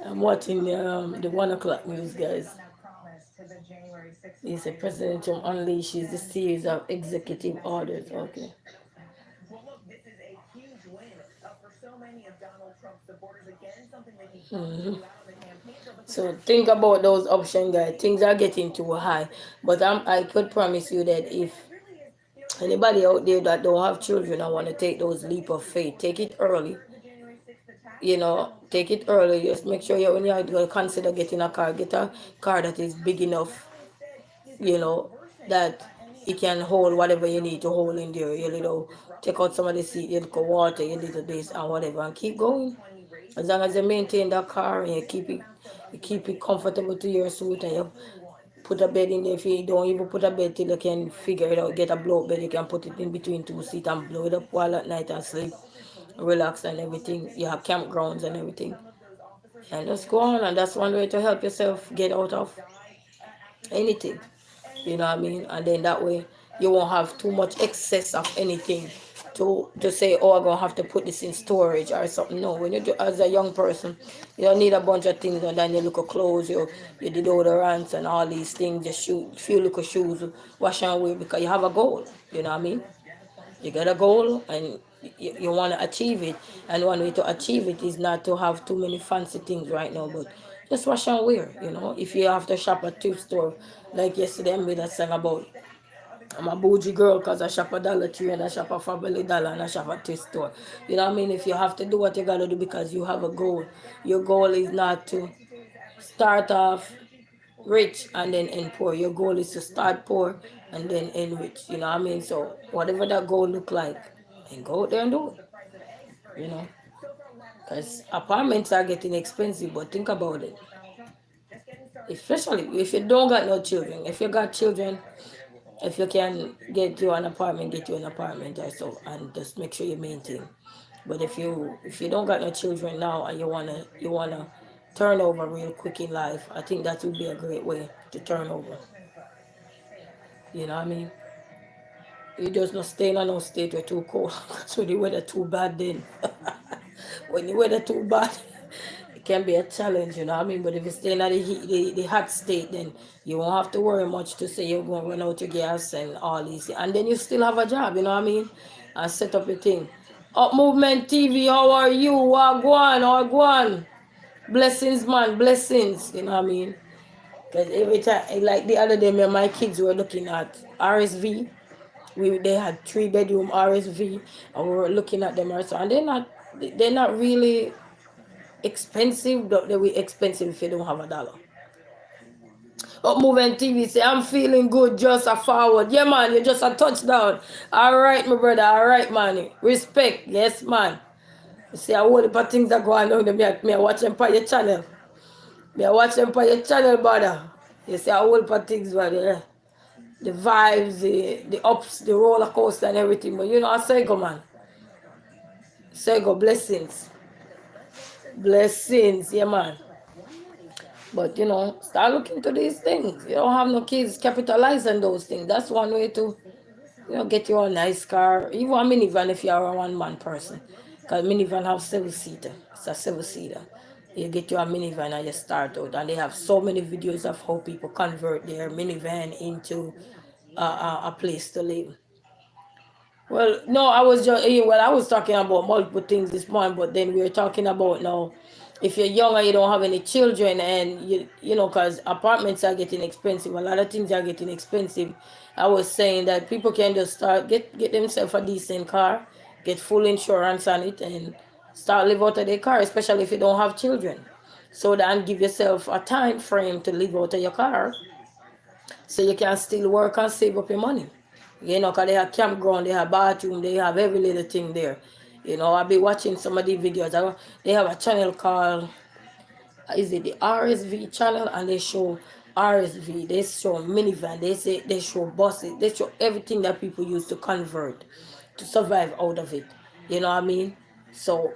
[SPEAKER 1] I'm watching the 1 o'clock news, guys. He said President Trump unleashes the series of executive orders. Okay. Mhm. So think about those options, guys. Things are getting too high, but I could promise you that if anybody out there that don't have children and want to take those leap of faith, take it early. You know, take it early. Just make sure you when you consider getting a car, get a car that is big enough. You know that it can hold whatever you need to hold in there. You little take out some of the seat, you little water, you little this and whatever, and keep going. As long as you maintain that car and you keep it comfortable to your suit, and you put a bed in there. If you don't even put a bed till you can figure it out, get a blow up bed, you can put it in between two seats and blow it up while at night and sleep, relax and everything. You have campgrounds and everything. And just go on, and that's one way to help yourself get out of anything. You know what I mean? And then that way you won't have too much excess of anything to say, oh, I'm gonna have to put this in storage or something. No, when you do as a young person, you don't need a bunch of things, and then you look at clothes, you deodorants and all these things, just shoot few little shoes, wash and wear because you have a goal. You know what I mean? You get a goal and you want to achieve it, and one way to achieve it is not to have too many fancy things right now, but just wash and wear. You know, if you have to shop at thrift store, like yesterday I made a song about I'm a bougie girl because I shop a Dollar Tree and I shop a Family Dollar and I shop a thrift store. You know what I mean? If you have to do what you gotta do because you have a goal, your goal is not to start off rich and then end poor. Your goal is to start poor and then end rich. You know what I mean? So whatever that goal look like, and go out there and do it. You know, because apartments are getting expensive. But think about it, especially if you don't got no children. If you got children, if you can get you an apartment, get you an apartment or so, and just make sure you maintain. But if you don't got no children now and you wanna turn over real quick in life, I think that would be a great way to turn over. You know what I mean? You just not stay in no state where too cold. So the weather too bad then. When the weather too bad, it can be a challenge, you know what I mean? But if you stay in the heat, the hot state, then you won't have to worry much to say you're going to run out of gas and all these. And then you still have a job, you know what I mean? And set up your thing. Up Movement TV, how are you? Wagwan, Wagwan. Blessings, man, blessings, you know what I mean? Because every time, like the other day, me and my kids were looking at RSV. They had 3 bedroom RSV, and we were looking at them also, and they're not really expensive, but they will expensive if you don't have a dollar. Up Moving TV say I'm feeling good, just a forward. Yeah man, you just a touchdown. Alright, my brother, alright man. Respect, yes man. You see a whole heap of things that go on now. Me I watch them on your channel. Me I watch them on your channel, brother. You see a whole heap of things, brother. The vibes, the ups, the roller coaster and everything. But you know, I say go man. Say go blessings. Blessings, yeah man. But you know, start looking to these things. You don't have no kids, capitalize on those things. That's one way to, get you a nice car. Even a minivan if you are a one-man person. Because minivan have 7-seater. It's a 7-seater. You get you a minivan and you start out. And they have so many videos of how people convert their minivan into a place to live. Well, no, I was talking about multiple things this morning, but then we were talking about now, if you're young and you don't have any children, and because apartments are getting expensive, a lot of things are getting expensive. I was saying that people can just start get themselves a decent car, get full insurance on it, and start live out of their car, especially if you don't have children. So then give yourself a time frame to live out of your car so you can still work and save up your money. Because they have campground, they have bathroom, they have every little thing there. I'll be watching some of the videos. They have a channel called, is it the RSV channel? And they show RSV, they show minivan, they show buses, they show everything that people use to convert, to survive out of it. You know what I mean? So,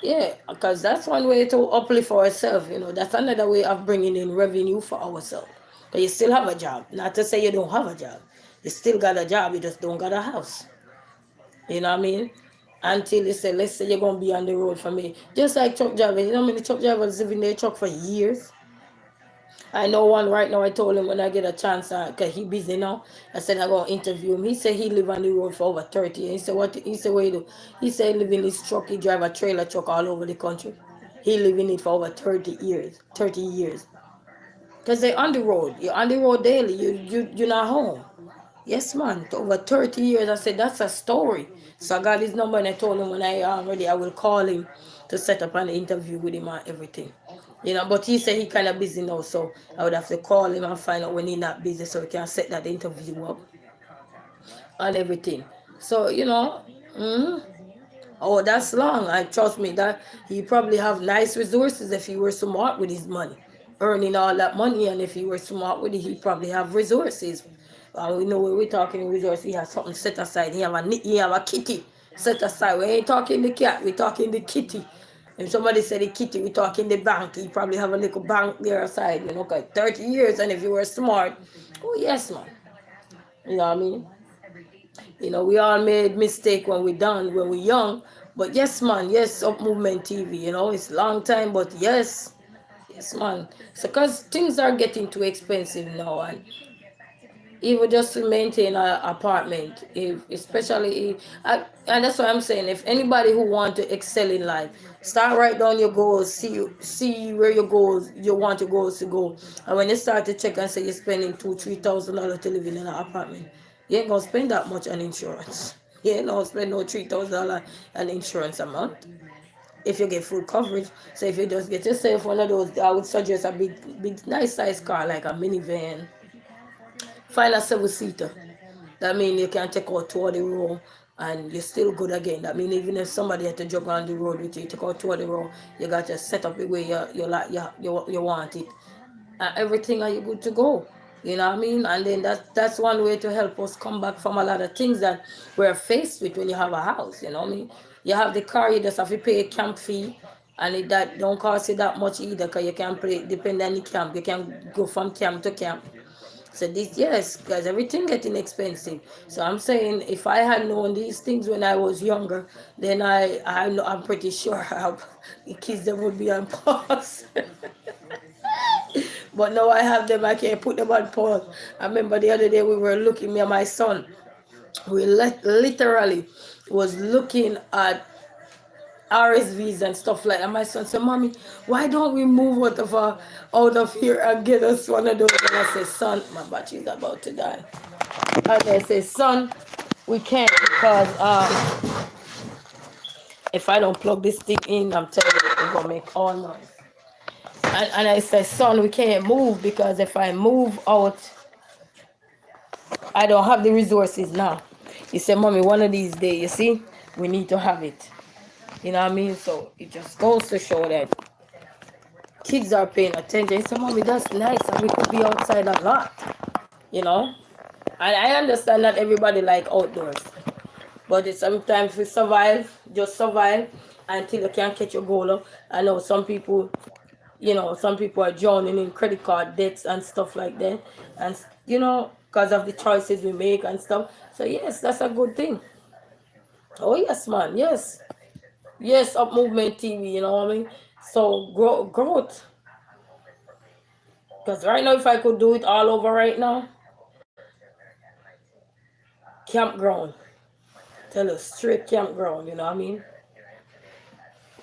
[SPEAKER 1] yeah, because that's one way to uplift ourselves. That's another way of bringing in revenue for ourselves. But you still have a job. Not to say you don't have a job. You still got a job, you just don't got a house. You know what I mean? Until you say, let's say you're going to be on the road for me. Just like truck drivers. You know how many truck drivers live in their truck for years? I know one right now. I told him when I get a chance, cause he busy now. I said I gonna interview him. He said he live on the road for over 30 years. He said what? He said what you do? He said he live in his truck. He drive a trailer truck all over the country. He live in it for over 30 years. 30 years. Cause they're on the road. You're on the road daily. You're not home. Yes, man. Over 30 years. I said that's a story. So I got his number and I told him when I am ready, I will call him to set up an interview with him and everything. But he said he kind of busy now, so I would have to call him and find out when he's not busy so we can set that interview up and everything. So, mm, oh, that's long. I trust me that he probably have nice resources if he were smart with his money, earning all that money, and if he were smart with it, he probably have resources. We know when we're talking resources, he has something set aside. He have a kitty set aside. We ain't talking the cat, we talking the kitty. If somebody said the kitty, we talking the bank. He probably have a little bank there aside, 30 years, and if you were smart, oh yes, man. You know what I mean? We all made mistake when we young. But yes, man, yes, Up Movement TV, it's long time, but yes, yes, man. So, because things are getting too expensive now, and even just to maintain an apartment, and that's what I'm saying. If anybody who want to excel in life, start write down your goals, see where your goals you want your goals to go, and when you start to check and say you're spending $2,000-3,000 to live in an apartment, you ain't gonna spend that much on insurance. You ain't gonna spend no $3,000 on insurance a month if you get full coverage. So if you just get yourself one of those, I would suggest a big nice size car like a minivan. Find a 7-seater. That means you can take out two of the row and you're still good again. That means even if somebody had to jump on the road with you, take out two of the row, you got to set up the way you want it. Everything are you good to go. You know what I mean? And then that's one way to help us come back from a lot of things that we're faced with when you have a house. You know what I mean? You have the car, you just have to pay a camp fee. And that don't cost you that much either because you can pay, depend on the camp. You can go from camp to camp. So this, yes, guys, everything getting expensive. So I'm saying if I had known these things when I was younger, then I'm pretty sure the kids them would be on pause. But now I have them, I can't put them on pause. I remember the other day we were looking, me and my son, we literally was looking at RSVs and stuff like that. And my son said, Mommy, why don't we move out of here and get us one of those? And I said, son, my battery's about to die. And I said, son, we can't because if I don't plug this thing in, I'm telling you, it's going to make all noise. And I said, son, we can't move because if I move out, I don't have the resources now. He said, Mommy, one of these days, you see, we need to have it. You know what I mean? So it just goes to show that kids are paying attention. He said, Mommy, that's nice. And we could be outside a lot. And I understand that everybody like outdoors. But sometimes we just survive until you can catch your goal up. I know some people are drowning in credit card debts and stuff like that. And, because of the choices we make and stuff. So, yes, that's a good thing. Oh, yes, man. Yes. Yes, Up Movement TV, you know what I mean? So, growth. Because right now, if I could do it all over right now, campground. Tell us, straight campground, you know what I mean?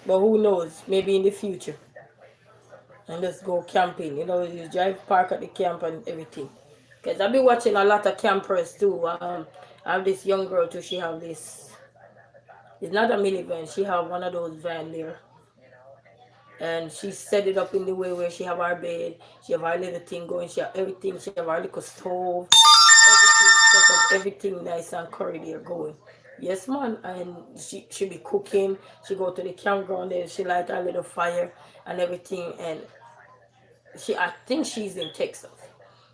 [SPEAKER 1] But who knows? Maybe in the future. And just go camping, you drive, park at the camp and everything. Because I've been watching a lot of campers too. I have this young girl too, she have this, it's not a minivan, she have one of those van there. And she set it up in the way where she have her bed, she have her little thing going, she have everything, she have her little stove, everything set up, everything nice and curry there going. Yes, man, and she be cooking, she go to the campground there, she light her little fire and everything, and I think she's in Texas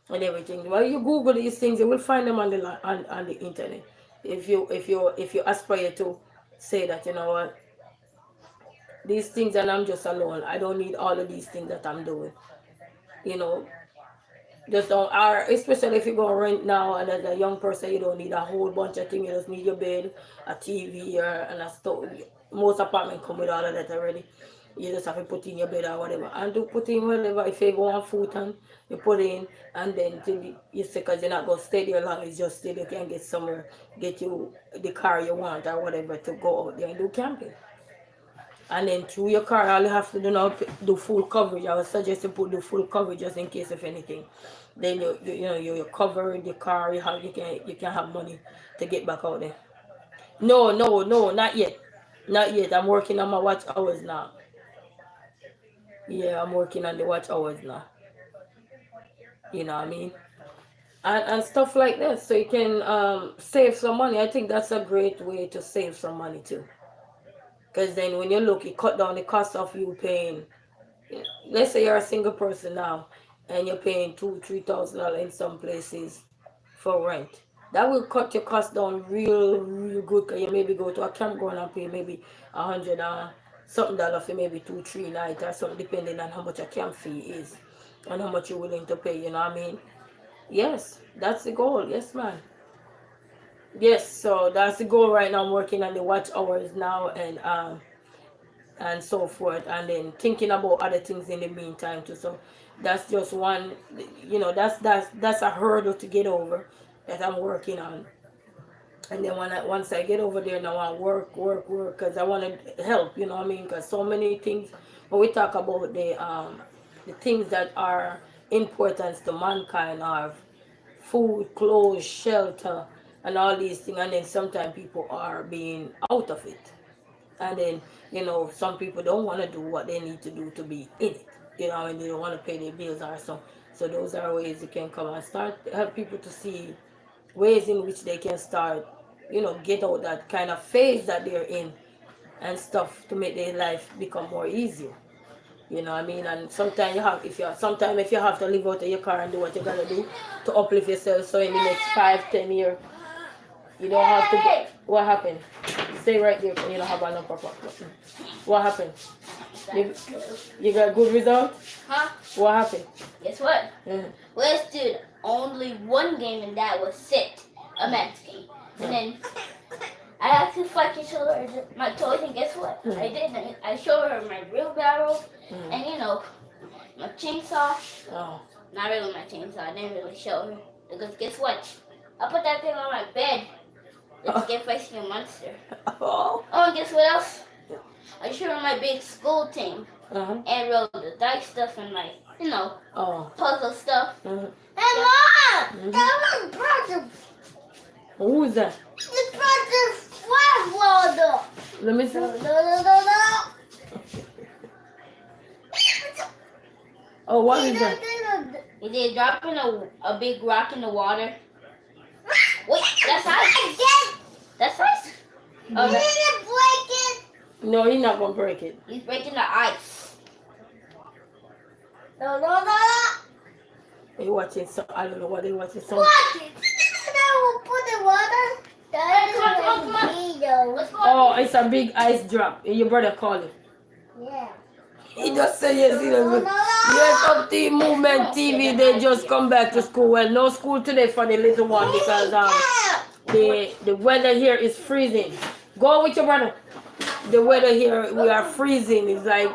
[SPEAKER 1] and everything. Well, you Google these things, you will find them on the internet. If you aspire to say that, you know what, these things and I'm just alone. I don't need all of these things that I'm doing. You know, just don't especially if you go rent now and as a young person you don't need a whole bunch of things. You just need your bed, a TV and a stove. Most apartments come with all of that already. You just have to put in your bed or whatever. And do put in whatever. If you go on foot and you put in, and then till you say, because you're not going to stay there long, it's just till you can get somewhere, get you the car you want or whatever to go out there and do camping. And then through your car, all you have to do now do full coverage. I would suggest you put the full coverage just in case of anything. Then you cover the car. You can have money to get back out there. No, no, no, not yet, not yet. I'm working on my watch hours now. Yeah, I'm working on the watch hours now. You know what I mean? And stuff like that, so you can save some money. I think that's a great way to save some money too. Because then when you look, it cut down the cost of you paying. Let's say you're a single person now, and you're paying $2,000-3,000 in some places for rent. That will cut your cost down real good. Cause you maybe go to a campground and pay maybe 100 something dollar for maybe 2-3 nights or something, depending on how much a camp fee is and how much you're willing to pay. You know what I mean? Yes, that's the goal. Yes, man. Yes, so that's the goal right now. I'm working on the watch hours now, and so forth, and then thinking about other things in the meantime too. So that's just one, that's a hurdle to get over that I'm working on. And then once I get over there, now I work, because I want to help. You know what I mean? Because so many things when we talk about the things that are important to mankind are food, clothes, shelter, and all these things. And then sometimes people are being out of it. And then, some people don't want to do what they need to do to be in it. And they don't want to pay their bills or so. So those are ways you can come and start help people to see ways in which they can start, get out that kind of phase that they're in and stuff to make their life become more easier. You know what I mean? And sometimes if you have to live out of your car and do what you gotta do to uplift yourself, so in the next 5-10 years you don't have to what happened? Stay right there, you don't have an upper part. What happened? You got good result?
[SPEAKER 2] Huh?
[SPEAKER 1] What happened?
[SPEAKER 2] Guess what?
[SPEAKER 1] Mm.
[SPEAKER 2] Let's do only one game, and that was sit, a man's game. And then I had to fucking show her my toys, and guess what? I did. I showed her my wheelbarrow, and my chainsaw.
[SPEAKER 1] Oh.
[SPEAKER 2] Not really my chainsaw. I didn't really show her because guess what? I put that thing on my bed. Let's get facing a monster.
[SPEAKER 1] Oh.
[SPEAKER 2] Oh, and guess what else? I showed her my big school team. And roll the dice stuff and puzzle stuff. Hey, Mom! That was brother.
[SPEAKER 1] Who is that?
[SPEAKER 2] The brother's grandmother.
[SPEAKER 1] Let me see.
[SPEAKER 2] No.
[SPEAKER 1] Oh, what is that?
[SPEAKER 2] Is it dropping a big rock in the water? Wait, that's ice. That's ice. Oh,
[SPEAKER 1] He
[SPEAKER 2] didn't break it.
[SPEAKER 1] No, he's not gonna break it.
[SPEAKER 2] He's breaking the ice. No.
[SPEAKER 1] He watching some. I don't know what they watching. Some.
[SPEAKER 2] What? No, put the water. Come on. Let's go.
[SPEAKER 1] Oh, it's a big ice drop. Your brother call it.
[SPEAKER 2] Yeah.
[SPEAKER 1] He just said yes. He doesn't. Yes, up the Movement TV. They just come back to school. Well, no school today for the little one because the weather here is freezing. Go with your brother. The weather here, we are freezing. It's like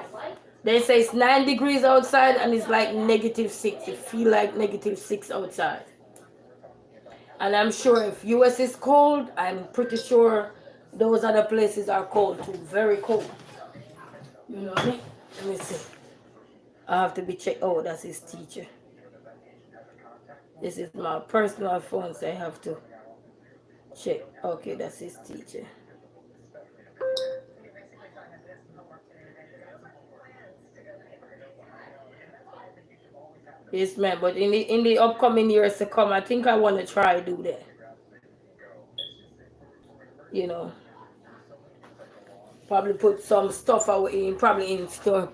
[SPEAKER 1] they say it's 9 degrees outside and it's like -6. It feel like -6 outside. And I'm sure if US is cold, I'm pretty sure those other places are cold too. Very cold. You know what I mean? Let me see. I have to be checked. Oh, that's his teacher. This is my personal phone, so I have to check. Okay, that's his teacher. Yes, man. But in the upcoming years to come, I think I want to try to do that. Probably put some stuff away probably in store.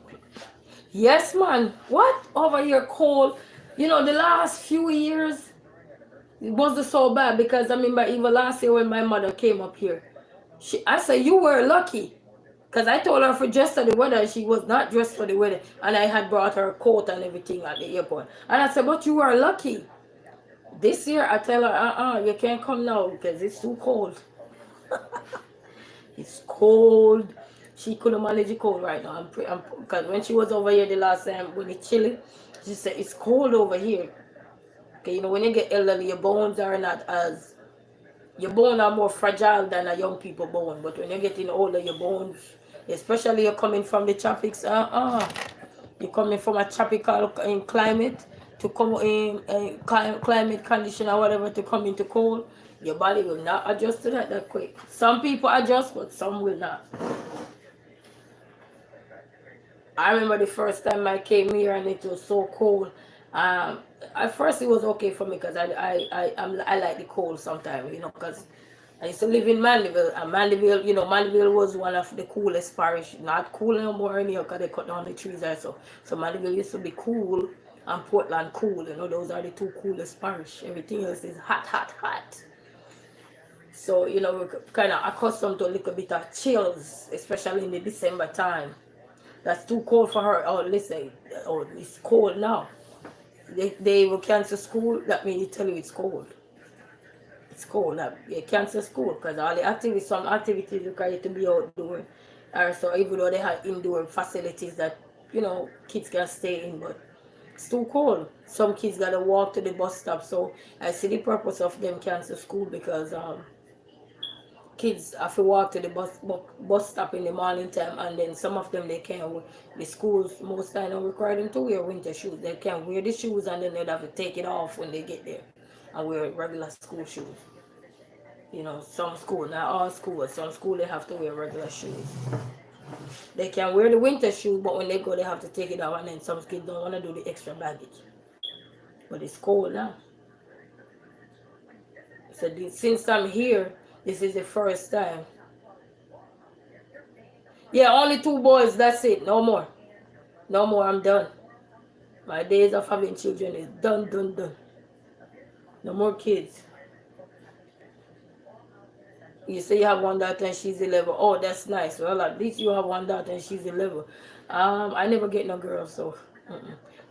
[SPEAKER 1] Yes, man. What? Over here cold. The last few years, it wasn't so bad because I remember even last year when my mother came up here, I said, you were lucky. Because I told her for dress for the weather, she was not dressed for the weather. And I had brought her a coat and everything at the airport. And I said, but you were lucky. This year, I tell her, you can't come now because it's too cold. It's cold. She couldn't manage the cold right now. Because when she was over here the last time, when it's chilly, she said, it's cold over here. Okay, you know, when you get elderly, your bones are more fragile than a young people bone. But when you're getting older, your bones, especially you're coming from the tropics, you're coming from a tropical climate to come in climate condition or whatever to come into cold, your body will not adjust to that quick. Some people adjust, but some will not. I remember the first time I came here and it was so cold. At first it was okay for me because I like the cold sometimes, you know, because I used to live in Mandeville, and Mandeville, you know, Mandeville was one of the coolest parish. Not cool no more in here because they cut down the trees also. So Mandeville used to be cool and Portland cool. You know, those are the two coolest parish. Everything else is hot, hot, hot. So, you know, we're kind of accustomed to a little bit of chills, especially in the December time. That's too cold for her. Oh, listen, oh, it's cold now. They will cancel school. That means they tell you it's cold. It's cold. You cancel school because all the activities, some activities require you to be outdoor. Or so even though they have indoor facilities that, you know, kids can stay in, but it's too cold. Some kids gotta walk to the bus stop. So I see the purpose of them cancel school because kids have to walk to the bus stop in the morning time, and then some of them they can't. The schools most time don't require them to wear winter shoes. They can't wear the shoes, and then they'd have to take it off when they get there and wear regular school shoes. You know, some school, not all schools. Some school they have to wear regular shoes. They can wear the winter shoes, but when they go, they have to take it off, and then some kids don't want to do the extra baggage. But it's cold now. So since I'm here, this is the first time. Yeah, only 2 boys, that's it. No more. No more, I'm done. My days of having children is done, done, done. No more kids. You say you have one daughter and she's 11. Oh, that's nice. Well, at least you have one daughter and she's 11. I never get no girls, so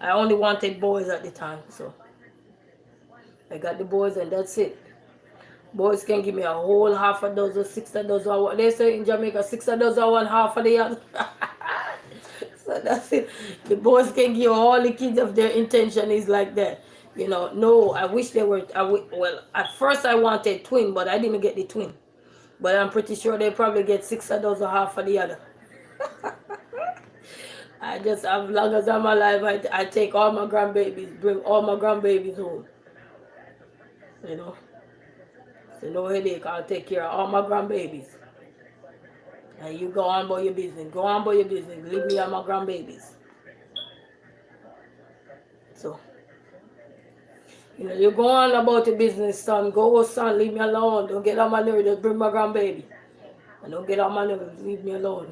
[SPEAKER 1] I only wanted boys at the time, so I got the boys and that's it. Boys can give me a whole half a dozen, 6 a dozen. They say in Jamaica, 6 a dozen, one half of the other. So that's it. The boys can give all the kids if their intention is like that. You know, no, I wish they were. Well, at first I wanted twin, but I didn't get the twin. But I'm pretty sure they probably get 6 a dozen, half of the other. I just, as long as I'm alive, I take all my grandbabies, bring all my grandbabies home. You know. So no headache, I'll take care of all my grandbabies. And you go on about your business. Go on about your business. Leave me and my grandbabies. So, you know, you go on about your business, son. Go, son, leave me alone. Don't get on my nerves. Just bring my grandbaby. And don't get on my nerves. Leave me alone.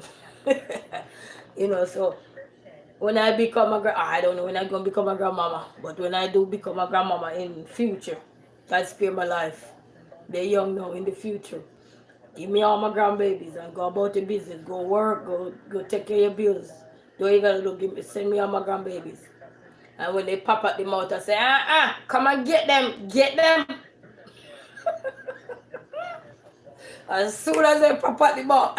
[SPEAKER 1] You know, so when I become I don't know when I'm going to become a grandmama. But when I do become a grandmama in future, God spare my life. They're young now. In the future, give me all my grandbabies and go about your business. Go work. Go take care of your bills. Do what you gotta do. Send me all my grandbabies. And when they pop out the mouth, I say, come and get them. Get them. As soon as they pop out the mouth,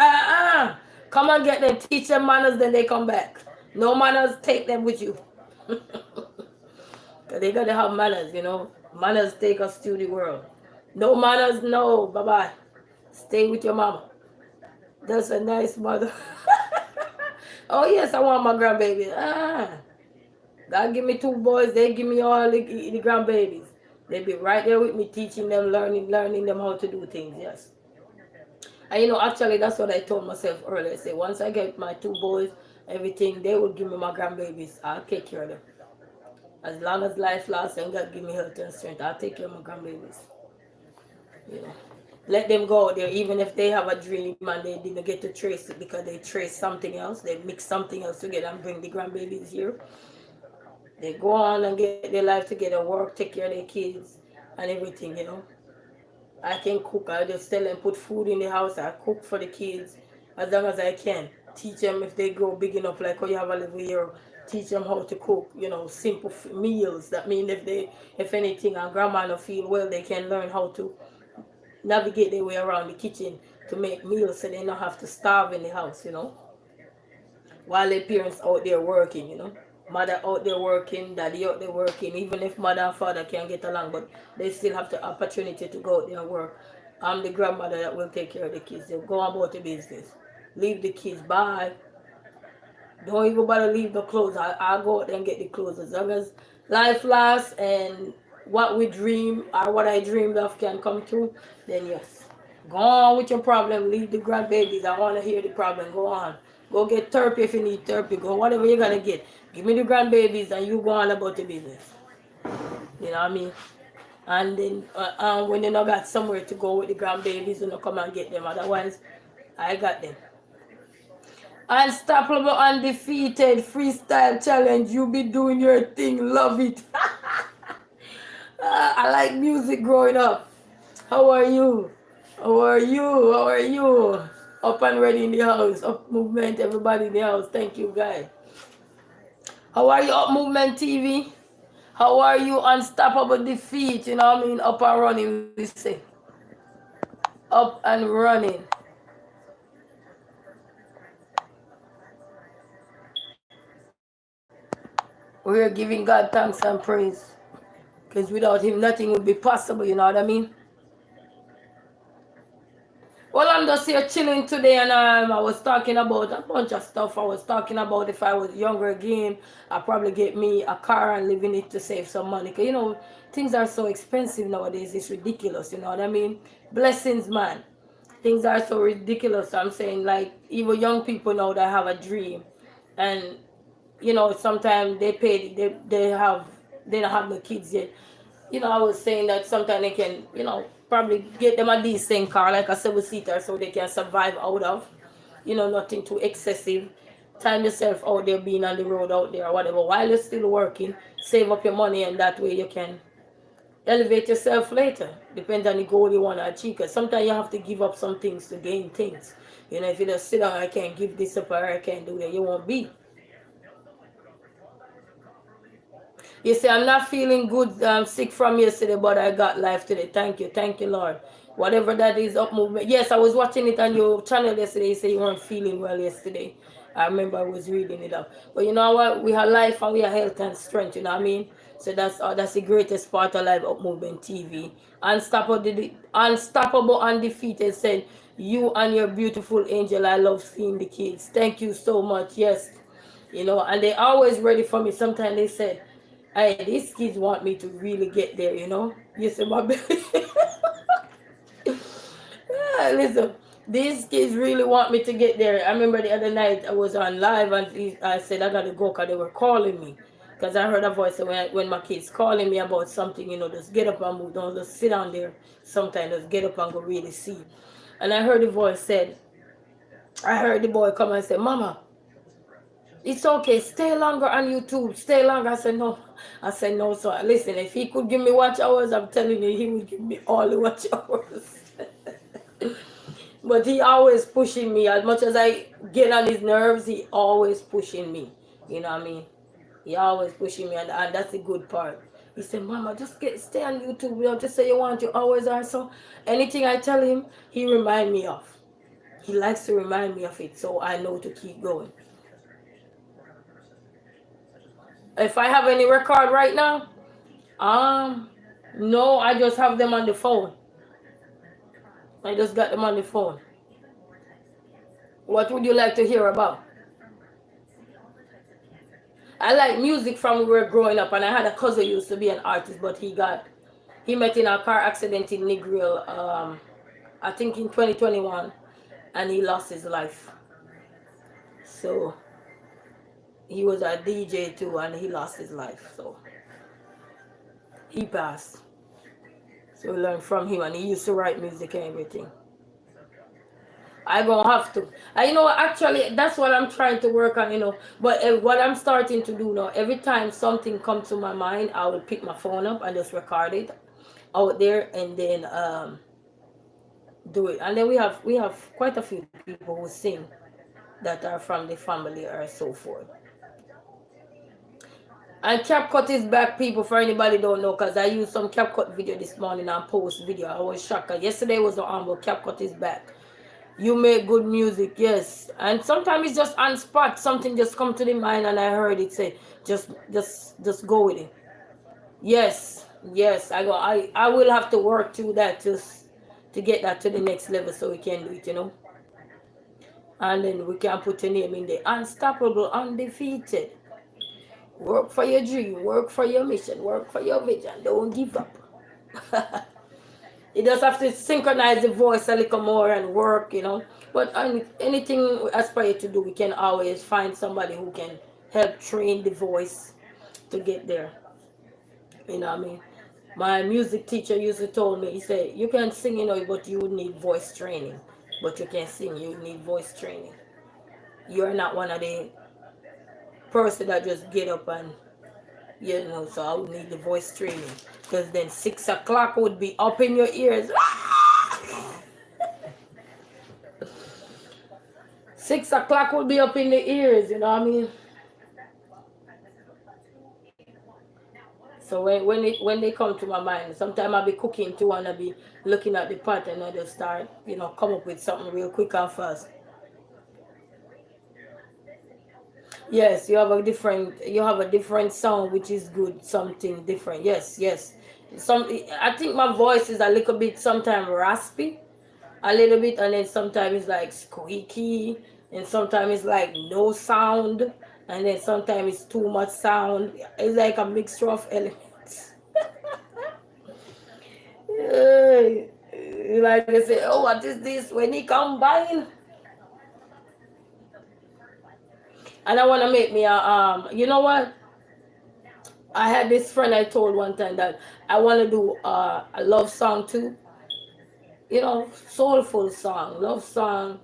[SPEAKER 1] come and get them. Teach them manners, then they come back. No manners, take them with you. Because they gotta have manners, you know. Manners take us to the world. No manners, no. Bye-bye. Stay with your mama. That's a nice mother. Oh, yes, I want my grandbabies. God give me 2 boys. They give me all the grandbabies. They be right there with me, teaching them, learning them how to do things, yes. And, you know, actually, that's what I told myself earlier. I said, once I get my 2 boys, everything, they will give me my grandbabies. I'll take care of them. As long as life lasts and God give me health and strength, I'll take care of my grandbabies. You know, let them go there, even if they have a dream and they didn't get to trace it because they trace something else, they mix something else together and bring the grandbabies here. They go on and get their life together, work, take care of their kids and everything, you know. I can cook. I just tell them put food in the house. I cook for the kids as long as I can. Teach them if they grow big enough, like how you have a little here. Teach them how to cook, you know, simple meals. That means if anything, and grandma don't feel well, they can learn how to navigate their way around the kitchen to make meals so they don't have to starve in the house, you know. while their parents out there working, you know. Mother out there working, daddy out there working, even if mother and father can't get along, but they still have the opportunity to go out there and work. I'm the grandmother that will take care of the kids. They'll go about the business. Leave the kids. Bye. Don't even bother leave the clothes. I'll go out there and get the clothes. As long as life lasts and what we dream or what I dreamed of can come true, then yes. Go on with your problem. Leave the grandbabies. I want to hear the problem. Go on. Go get therapy if you need therapy. Go whatever you're going to get. Give me the grandbabies and you go on about the business. You know what I mean? And then when you not got somewhere to go with the grandbabies, you know, come and get them. Otherwise, I got them. Unstoppable, undefeated, freestyle challenge. You be doing your thing. Love it. I like music growing up. How are you? How are you? How are you? Up and ready in the house. Up movement, everybody in the house. Thank you, guys. How are you, Up Movement TV? How are you, Unstoppable Defeat? You know what I mean? Up and running, we say. Up and running. We're giving God thanks and praise. Because without Him, nothing would be possible, you know what I mean? Well, I'm just here chilling today, and I was talking about a bunch of stuff. I was talking about if I was younger again, I'd probably get me a car and live in it to save some money. Because, you know, things are so expensive nowadays. It's ridiculous, you know what I mean? Blessings, man. Things are so ridiculous. I'm saying, like, even young people now that have a dream. And, you know, sometimes they don't have no kids yet. You know, I was saying that sometimes they can, you know, probably get them a decent car, like a 7-seater, so they can survive out of, you know, nothing too excessive. Time yourself out there, being on the road out there or whatever, while you're still working, save up your money, and that way you can elevate yourself later. Depends on the goal you want to achieve. Because sometimes you have to give up some things to gain things. You know, if you just sit down, I can't give this up or I can't do that, you won't be. You say, I'm not feeling good. I'm sick from yesterday, but I got life today. Thank you, Lord. Whatever that is, Up Movement. Yes, I was watching it on your channel yesterday. You say you weren't feeling well yesterday. I remember I was reading it up. But you know what? We have life and we have health and strength, you know what I mean? So that's the greatest part of life, Up Movement TV. Unstoppable, undefeated said, you and your beautiful angel, I love seeing the kids. Thank you so much. Yes. You know, and they always ready for me. Sometimes they said, hey, these kids want me to really get there, you know? You see my baby? Yeah, listen, these kids really want me to get there. I remember the other night I was on live and I said I gotta go because they were calling me. Because I heard a voice when my kids calling me about something, you know, just get up and move. Don't just sit down there. Sometimes just get up and go really see. And I heard the voice said, I heard the boy come and say, Mama, it's okay, stay longer on YouTube, stay longer. I said, no. I said, no, so listen, if he could give me watch hours, I'm telling you, he would give me all the watch hours. But he always pushing me. As much as I get on his nerves, he always pushing me. You know what I mean? He always pushing me, and that's the good part. He said, Mama, just stay on YouTube. You know, just say you want your hours or so. Anything I tell him, he remind me of. He likes to remind me of it, so I know to keep going. If I have any record right now, no, I just have them on the phone. I just got them on the phone. What would you like to hear about? I like music from when we were growing up, and I had a cousin who used to be an artist, but he met in a car accident in Negril, I think in 2021, and he lost his life. So he was a DJ too, and he lost his life. So he passed. So we learned from him, and he used to write music and everything. I gonna have to. You know, actually, that's what I'm trying to work on, you know. But what I'm starting to do now, every time something comes to my mind, I will pick my phone up and just record it out there, and then do it. And then we have quite a few people who sing that are from the family or so forth. And CapCut is back, people, for anybody don't know, because I used some CapCut video this morning and post video. I was shocked. Yesterday was on, but CapCut is back. You make good music, yes. And sometimes it's just on spot. Something just come to the mind, and I heard it say, just go with it. Yes, yes. I will have to work to that to get that to the next level, so we can do it. And then we can put your name in there. Unstoppable, undefeated. Work for your dream. Work for your mission. Work for your vision. Don't give up. You just have to synchronize the voice a little more and work. But anything we aspire to do, we can always find somebody who can help train the voice to get there. You know what I mean? My music teacher used to told me, he said, you can sing, but you would need voice training. But you can sing, you need voice training. You're not one of the person that just get up and, so I would need the voice training. Because then 6 o'clock would be up in your ears. 6 o'clock would be up in the ears, you know what I mean? So when they come to my mind, sometimes I'll be cooking too and I'll be looking at the pot and I'll just start, come up with something real quick and fast. Yes, you have a different sound, which is good, something different. Yes, yes. I think my voice is a little bit sometimes raspy, a little bit, and then sometimes it's like squeaky, and sometimes it's like no sound, and then sometimes it's too much sound. It's like a mixture of elements. Like they say, oh, what is this? When he combine, and I want to make me you know what? I had this friend I told one time that I want to do a love song too. Soulful song, love song,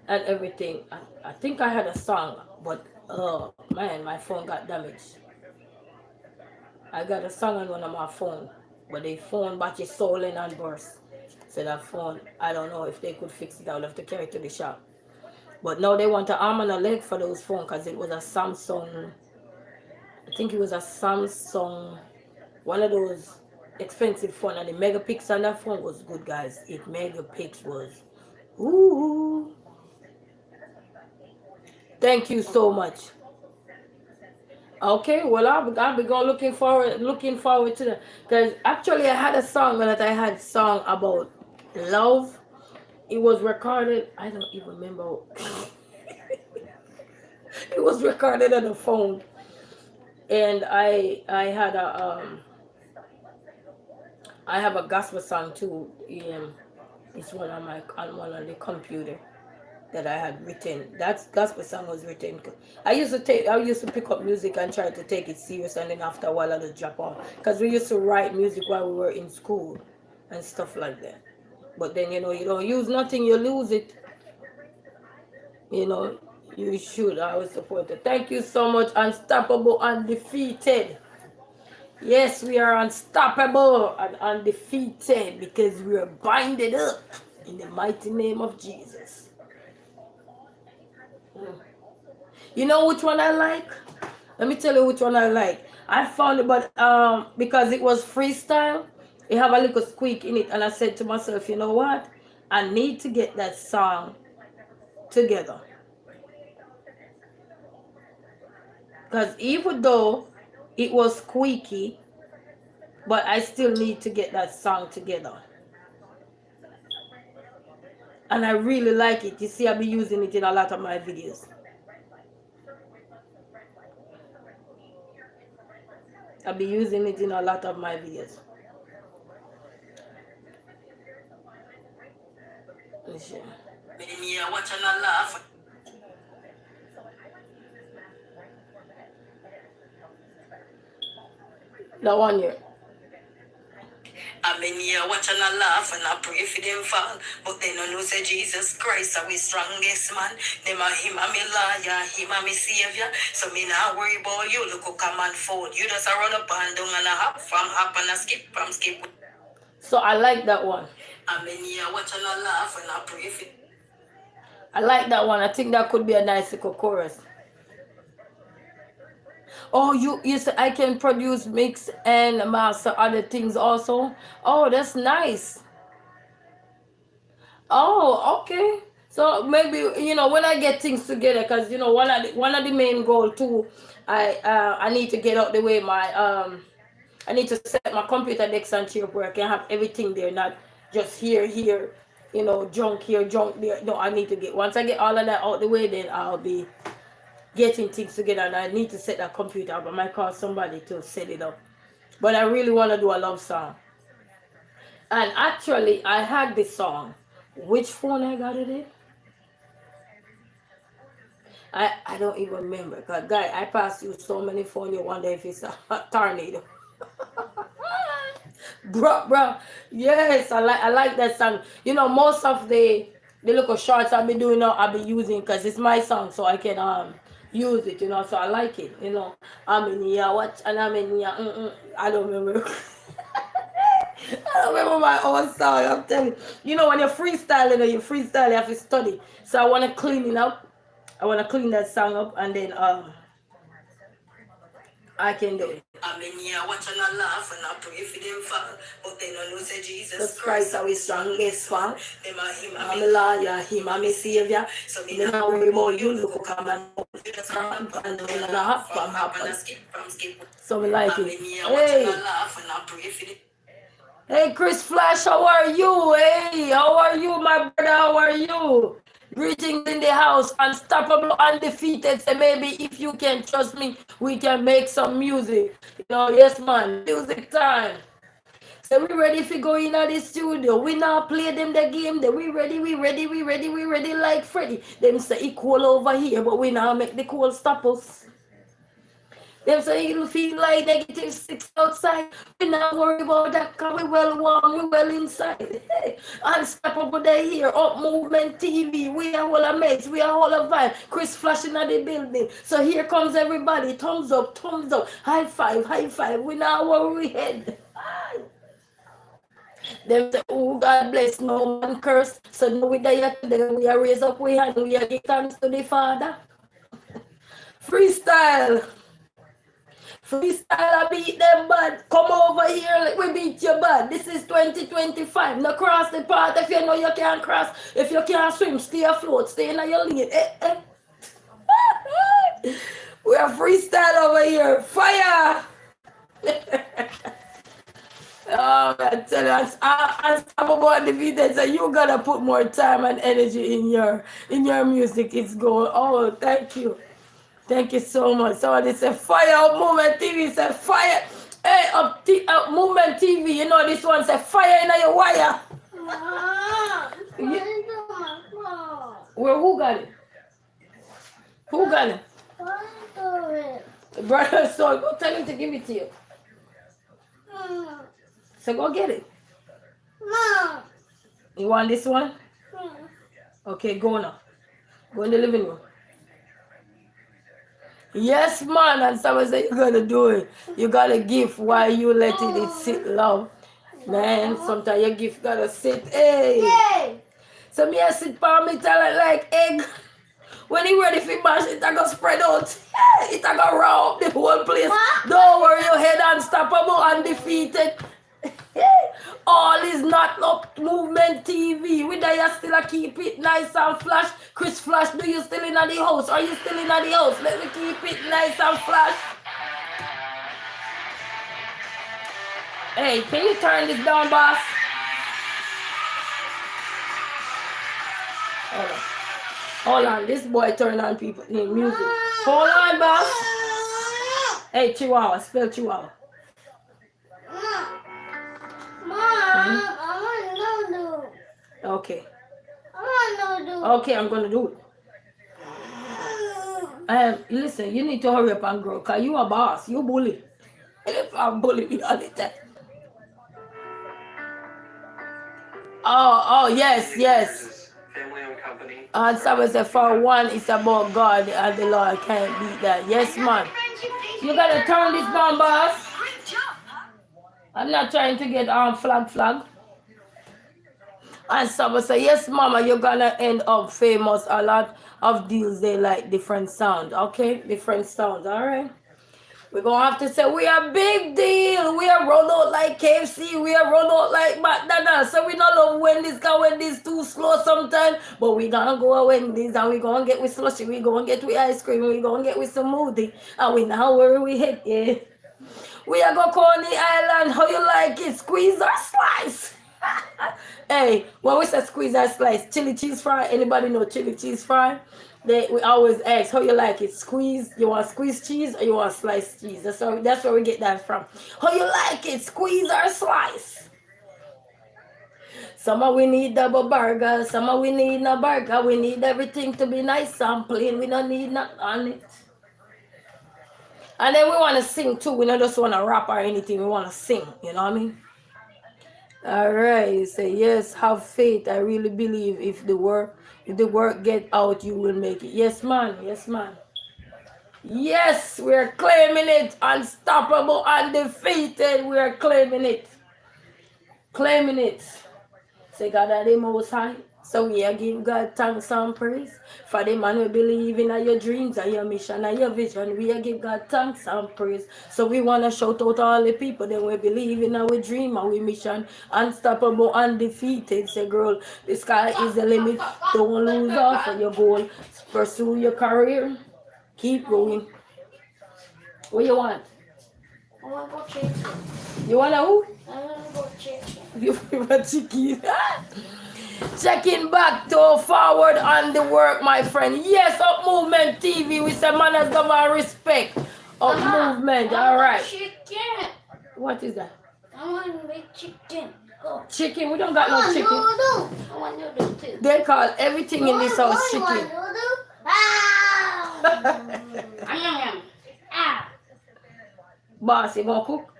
[SPEAKER 1] and everything. I think I had a song, but man, my phone got damaged. I got a song on one of my phone, but the phone battery stolen and burst. So that phone, I don't know if they could fix it. I'll have to carry it to the shop. But now they want an arm and a leg for those phones because it was a Samsung. I think it was a Samsung, one of those expensive phone, and the megapixel on that phone was good, guys. 8 megapixels was, ooh. Thank you so much. Okay, well I'll be going looking forward to that, because actually I had a song that I had sung about love. It was recorded. I don't even remember. It was recorded on the phone. And I had I have a gospel song too. It's on one of the computer that I had written. That gospel song was written. I used to pick up music and try to take it serious, and then after a while I just drop off. Because we used to write music while we were in school and stuff like that. But then you don't use nothing, you lose it. You should always support it. Thank you so much, Unstoppable, Undefeated. Yes, we are unstoppable and undefeated because we are binded up in the mighty name of Jesus. You know which one I like? Let me tell you which one I like. I found it, but because it was freestyle, it have a little squeak in it, and I said to myself, you know what? I need to get that song together. Because even though it was squeaky, but I still need to get that song together. And I really like it. You see, I'll be using it in a lot of my videos. I'll be using it in a lot of my videos. That one here. I'm in here watching a laugh and I pray for them fall. But they don't know say Jesus Christ are we strongest man. Them a him a me liar, him a me savior. So me not worry about you. Look who come and fold. You just a run up and down and a hop and a skip from skip. So I like that one. I'm in here watching a laugh and I pray for. I like that one. I think that could be a nice little chorus. Oh, you said I can produce, mix, and master other things also. Oh, that's nice. Oh, okay. So maybe when I get things together, because one of the main goal too, I need to get out the way I need to set my computer desk and chair where I can have everything there, not just here, junk here, junk there. No, I need to get once I get all of that out the way, then I'll be getting things together, and I need to set that computer up. I might call somebody to set it up. But I really want to do a love song. And actually, I had this song. Which phone I got it in? I don't even remember. Because, guy, I passed you so many phones, you wonder if it's a tornado. Bro. Yes, I like that song. Most of the little shorts I've been doing now, I've been using because it's my song, so I can use it, so I like it, I'm in here, what, and I'm in here, I don't remember. I don't remember my own song, I'm telling you. When you're freestyling, you have to study. So I want to clean it up. I want to clean that song up, and then I can do it. I'm in here watching a laugh and I pray for them fall. But they don't know say Jesus Christ are his strongest fan. Them are him, I'm a lawyer, him, I'm a savior. So me not worry about you, look come and so we like it. Hey Chris Flash, how are you? Hey, how are you, my brother? How are you? Greetings in the house, unstoppable, undefeated. So maybe if you can trust me, we can make some music. Yes, man, music time. So we ready if we go in the studio. We now play them the game. We ready like Freddy. Them say equal over here, but we now make the cool stop us. Them say it'll feel like -6 outside. We not worry about that because we well warm, we well inside. Unstoppable day here, Up Movement TV. We are all a mess, we are all a vibe. Chris flashing at the building. So here comes everybody. Thumbs up, high five. We not worry we head. Them say, oh God bless, no man curse. So now we die today, we are raise up we hand, we are give thanks to the Father. Freestyle, I beat them bad. Come over here, like we beat you bad. This is 2025. Now cross the path if you know you can't cross. If you can't swim, stay afloat, stay in your lane. We are freestyle over here. Fire! Oh, I tell you, unstoppable undefeated. So you gotta put more time and energy in your music. It's going. Oh, thank you. Thank you so much. Somebody said fire up Movement TV. Said fire. Hey, up Movement TV. This one said fire in your wire. Well, who got it? Who got it? Brother, so go tell him to give it to you. So go get it. You want this one? Okay, go now. Go in the living room. Yes, man. And someone said you gotta do it. You gotta give while you letting it sit, love. Man, sometimes your gift gotta sit. Hey. So me I sit for me tell it like egg. When he ready for mash, it I go spread out. It I go round the whole place. Don't worry, your head unstoppable, undefeated. All is not Up Movement TV. We there still keep it nice and flash. Chris Flash, do you still in the house? Are you still in the house? Let me keep it nice and flash. Hey, can you turn this down, boss? Hold on. This boy turn on people in music. Hold on, boss. Hey, Chihuahua, spell Chihuahua. Okay. Okay, I'm gonna do it. Listen, you need to hurry up and grow, cause you a boss. You bully. If I bully me all the time. Oh, yes.
[SPEAKER 4] Family-owned company.
[SPEAKER 1] And someone said, for one, it's about God and the Lord can't beat that. Yes, man. You gotta turn this down, boss. I'm not trying to get on flag. And someone say, yes, mama, you're gonna end up famous. A lot of deals, they like different sound. Okay, different sounds, all right? We're gonna have to say we are big deal. We are roll out like KFC. We are roll out like McDonald's. So we don't love Wendy's because Wendy's too slow sometimes. But we gonna go to Wendy's and we gonna get with slushy. We gonna get with ice cream. We gonna get with some smoothie. And we not worry we hit it. We are gonna call the island. How you like it? Squeeze or slice? Hey, when we say squeeze or slice, chili cheese fry. Anybody know chili cheese fry? We always ask how you like it. Squeeze. You want squeeze cheese or you want sliced cheese? That's where we get that from. How you like it? Squeeze or slice? Some of we need double burger. Some of we need no burger. We need everything to be nice and plain. We don't need nothing on it. And then we want to sing too. We don't just want to rap or anything. We want to sing. You know what I mean? All right. You say yes. Have faith. I really believe if the work get out, you will make it. Yes, man. Yes, man. Yes, we're claiming it. Unstoppable, undefeated. We're claiming it. Claiming it. Say God are the most high. So we are give God thanks and praise. For the man who believe in your dreams and your mission and your vision. We are give God thanks and praise. So we want to shout out all the people that we believe in our dream and our mission. Unstoppable, undefeated. Say girl, the sky is the limit. Don't lose off of your goal. Pursue your career. Keep going. What you want?
[SPEAKER 2] I want to go chicken.
[SPEAKER 1] You want a who?
[SPEAKER 2] I want to go chicken.
[SPEAKER 1] You want chicken? Checking back to forward on the work, my friend. Yes, Up Movement TV. We say manners, govern, respect. Up Movement. All right.
[SPEAKER 2] Chicken.
[SPEAKER 1] What is that?
[SPEAKER 2] I want big chicken. Go.
[SPEAKER 1] Chicken. We don't got no chicken.
[SPEAKER 2] Noodle. I want noodle too.
[SPEAKER 1] They call everything in this house chicken. Boss, you gonna cook?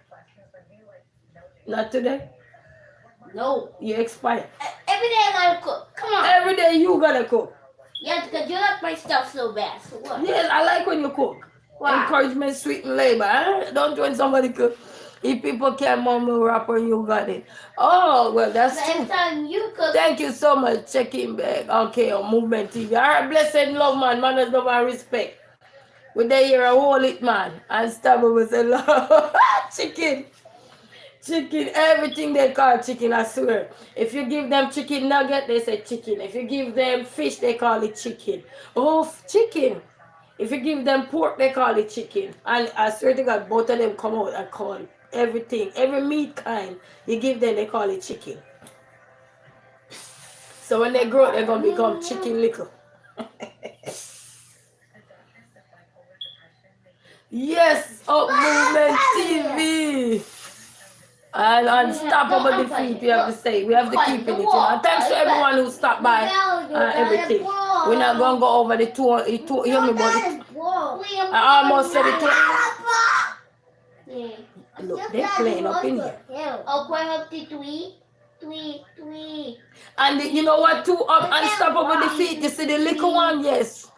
[SPEAKER 1] Not today.
[SPEAKER 2] No.
[SPEAKER 1] You expired.
[SPEAKER 2] Every day I gotta cook. Come on.
[SPEAKER 1] Every day you gotta cook.
[SPEAKER 2] Yeah, because you like my stuff so bad. So what?
[SPEAKER 1] Yes, I like when you cook.
[SPEAKER 2] Why?
[SPEAKER 1] Encouragement, sweeten labor. Eh? Don't when somebody cook. If people can't mumble rapper, you got it. Oh, well, that's true.
[SPEAKER 2] Next time you cook.
[SPEAKER 1] Thank you so much. Checking back. Okay, on Movement TV. All right, blessed love, man. Manners, love, and respect. We there here a whole it, man. And Unstoppable say love. Chicken. Chicken, everything they call chicken, I swear. If you give them chicken nugget, they say chicken. If you give them fish, they call it chicken. Oh, chicken. If you give them pork, they call it chicken. And I swear to God, both of them come out and call it everything. Every meat kind, you give them, they call it chicken. So when they grow, they're going to become chicken little. Yes, Up Movement TV. And Unstoppable Defeat, we have to say. We have to keep it. You know. Thanks to everyone who stopped by everything. We're not going to go over the two. Hear me, buddy. I almost said it. Look, they're playing up in here.
[SPEAKER 2] Oh, going up to twee.
[SPEAKER 1] And you know what, too? Unstoppable Defeat. You see the little one? Yes.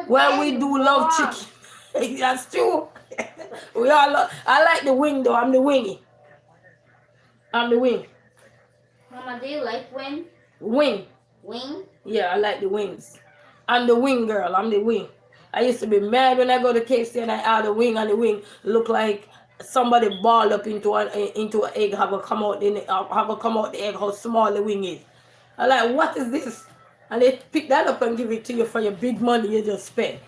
[SPEAKER 1] Well, we do love chicken. That's true. We all love. I like the wing, though. I'm the wingy. I'm the wing.
[SPEAKER 2] Mama, do you like wing?
[SPEAKER 1] Wing.
[SPEAKER 2] Wing?
[SPEAKER 1] Yeah, I like the wings. I'm the wing girl. I'm the wing. I used to be mad when I go to KFC and I add a wing, and the wing look like somebody balled up into an egg. Have a come out the egg. How small the wing is. I like, what is this? And they pick that up and give it to you for your big money you just spent.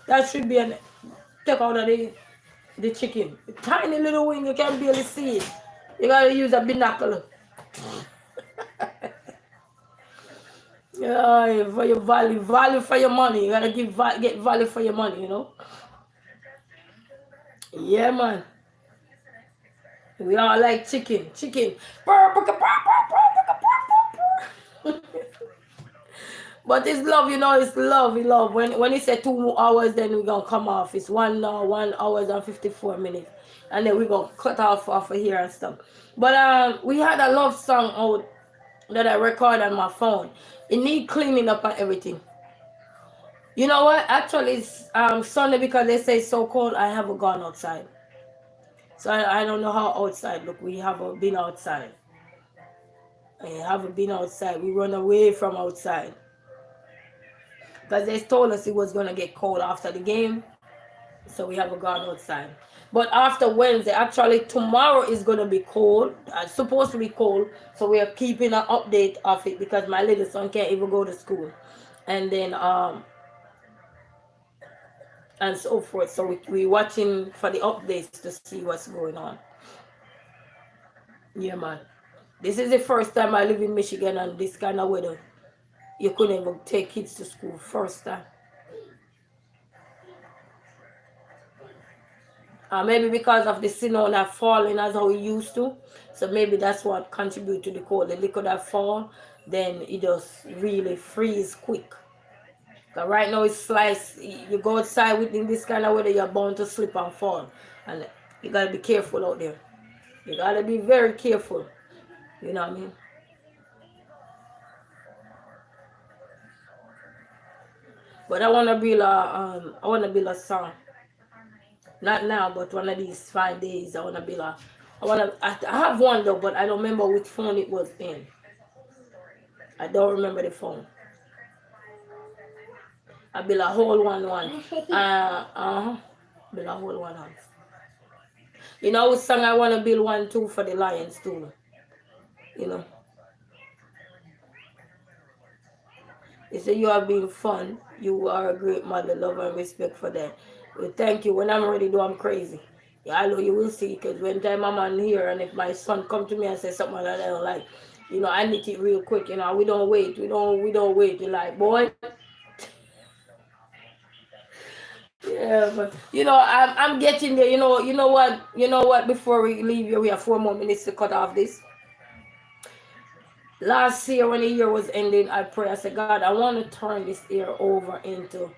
[SPEAKER 1] That should be an take out of the chicken. The tiny little wing, you can barely see it. You gotta use a binocular. Yeah, for your value for your money. You gotta get value for your money, you know. Yeah, man. We all like chicken. But it's love, you know, it's love. When it say 2 hours, then we're gonna come off. It's 1 hour and 54 minutes. And then we're gonna cut off of here and stuff. But we had a love song out that I recorded on my phone. It need cleaning up and everything. You know what? Actually, it's Sunday because they say it's so cold. I haven't gone outside. So I don't know how outside look. We haven't been outside. We run away from outside. Because they told us it was going to get cold after the game. So we haven't gone outside. But after Wednesday, actually tomorrow is gonna be cold. It's supposed to be cold. So we are keeping an update of it because my little son can't even go to school. And then and so forth. So we watching for the updates to see what's going on. Yeah, man. This is the first time I live in Michigan and this kind of weather. You couldn't even take kids to school. First time. Maybe because of the snow not falling as how it used to. So maybe that's what contribute to the cold. The liquid that fall, then it just really freeze quick. But right now it's slice. You go outside within this kind of weather, you're bound to slip and fall. And you gotta be careful out there. You gotta be very careful. You know what I mean? But I wanna build a song. Not now, but one of these 5 days, I have one though, but I don't remember which phone it was in. I don't remember the phone. I build a whole one. Build a whole one. You know which song I want to build one too for the Lions too. You know. They say you have been fun. You are a great mother, love and respect for them. Well, thank you. When I'm ready, though, I'm crazy. Yeah, I know you will see. Because when time I'm on here, and if my son come to me and say something that I don't like, I need it real quick. We don't wait. We don't wait. You're like, boy. Yeah, but I'm getting there. You know what? Before we leave here, we have 4 more minutes to cut off this. Last year, when the year was ending, I pray. I said, God, I want to turn this year over into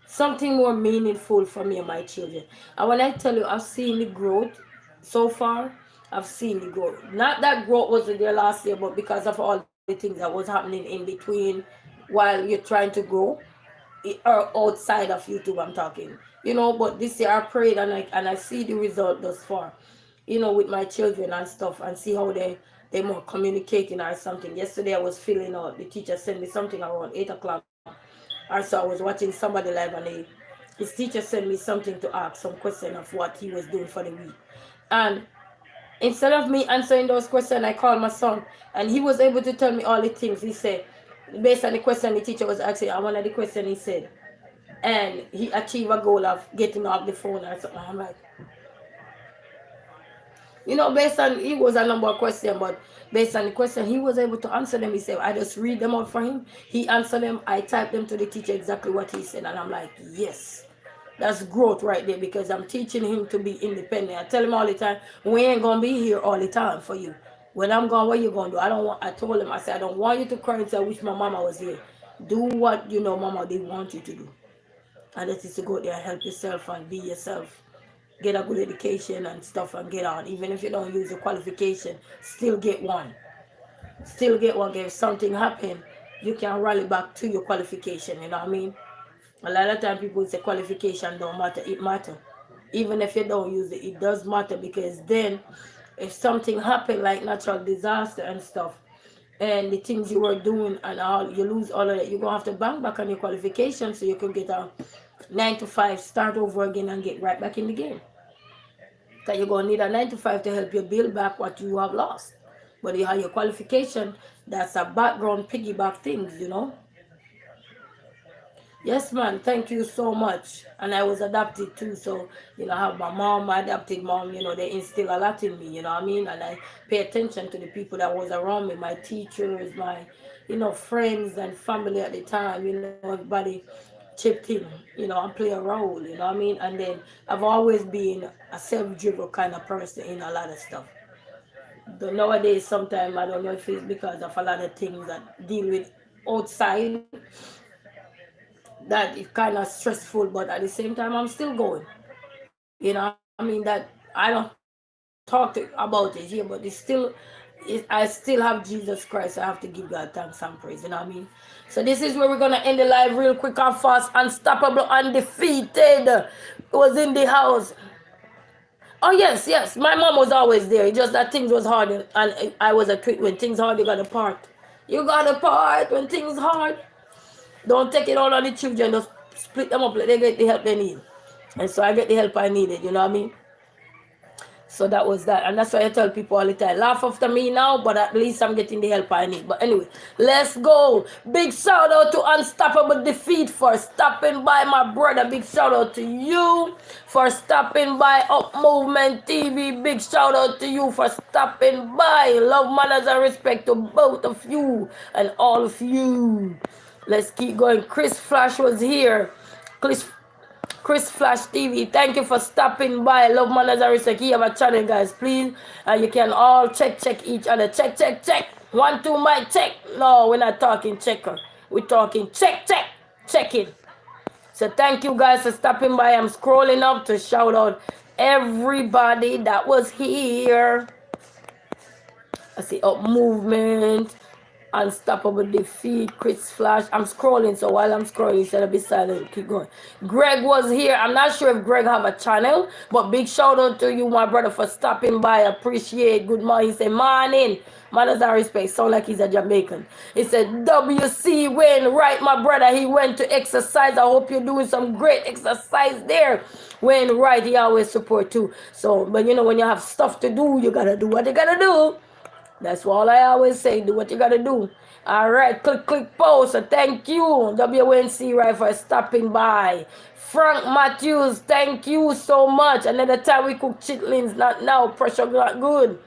[SPEAKER 1] something more meaningful for me and my children. And when I tell you, I've seen the growth so far. I've seen the growth. Not that growth wasn't there last year, but because of all the things that was happening in between while you're trying to grow, or outside of YouTube, I'm talking. But this year I prayed and I see the result thus far. With my children and stuff, and see how they more communicating or something. Yesterday I was filling out. The teacher sent me something around 8 o'clock. Also, I was watching somebody live, and his teacher sent me something to ask, some question of what he was doing for the week. And instead of me answering those questions, I called my son, and he was able to tell me all the things. He said, based on the question the teacher was asking, and one of the questions he said, and he achieved a goal of getting off the phone or something. I'm like, based on, he was a number of questions, but based on the question, he was able to answer them. He said, I just read them out for him. He answered them. I typed them to the teacher exactly what he said. And I'm like, yes, that's growth right there, because I'm teaching him to be independent. I tell him all the time, we ain't going to be here all the time for you. When I'm gone, what you going to do? I told him, I said, I don't want you to cry and say, I wish my mama was here. Do what mama they want you to do. And that is to go there and help yourself and be yourself. Get a good education and stuff and get on. Even if you don't use a qualification, still get one. Still get one. If something happen, you can rally back to your qualification. You know what I mean? A lot of time people say qualification don't matter. It matter. Even if you don't use it, it does matter, because then if something happen like natural disaster and stuff, and the things you were doing and all, you lose all of that, you're going to have to bank back on your qualification so you can get a 9 to 5, start over again and get right back in the game. Because you're going to need a 9 to 5 to help you build back what you have lost. But you have your qualification, that's a background piggyback things, Yes, man, thank you so much. And I was adopted too, so, I have my mom, my adopted mom, they instill a lot in me, you know what I mean? And I pay attention to the people that was around me, my teachers, my, friends and family at the time, everybody chipped in, and play a role, you know what I mean? And then I've always been a self-driven kind of person in a lot of stuff. But nowadays, sometimes, I don't know if it's because of a lot of things that deal with outside, that is kind of stressful, but at the same time, I'm still going. I mean, that I don't talk about it here, but I still have Jesus Christ. I have to give God thanks and praise. You know what I mean? So this is where we're going to end the live real quick and fast. Unstoppable, undefeated. It was in the house. Oh, yes. My mom was always there. It's just that things was hard, and I was a kid. When things hard, you got to part. You got to part when things hard. Don't take it all on the children. Just split them up. Let them get the help they need. And so I get the help I needed, you know what I mean? So that was that. And that's why I tell people all the time, laugh after me now, but at least I'm getting the help I need. But anyway, let's go. Big shout out to Unstoppable Defeat for stopping by, my brother. Big shout out to you for stopping by. Up Movement TV. Big shout out to you for stopping by. Love, manners, and respect to both of you and all of you. Let's keep going. Chris Flash was here. Chris Flash TV, thank you for stopping by. Love, manners, and respect. You have a channel, guys, please. And you can all check each other. Check. 1, 2, mic check. No, we're not talking checker. We're talking checking. So thank you guys for stopping by. I'm scrolling up to shout out everybody that was here. I see Up Movement, Unstoppable Defeat, Chris Flash. I'm scrolling, so while I'm scrolling, you should be silent. Keep going. Greg was here. I'm not sure if Greg have a channel, but big shout out to you, my brother, for stopping by. Appreciate. Good morning. He said, morning. Manners and respect. Sound like he's a Jamaican. He said, WC Wayne. Right, my brother. He went to exercise. I hope you're doing some great exercise there. Wayne, right. He always support too. So, but you know, when you have stuff to do, you gotta do what you gotta do. That's all I always say. Do what you gotta do. All right, click post. So thank you, WNC, right, for stopping by. Frank Matthews, thank you so much. Another time we cook chitlins, not now. Pressure not good.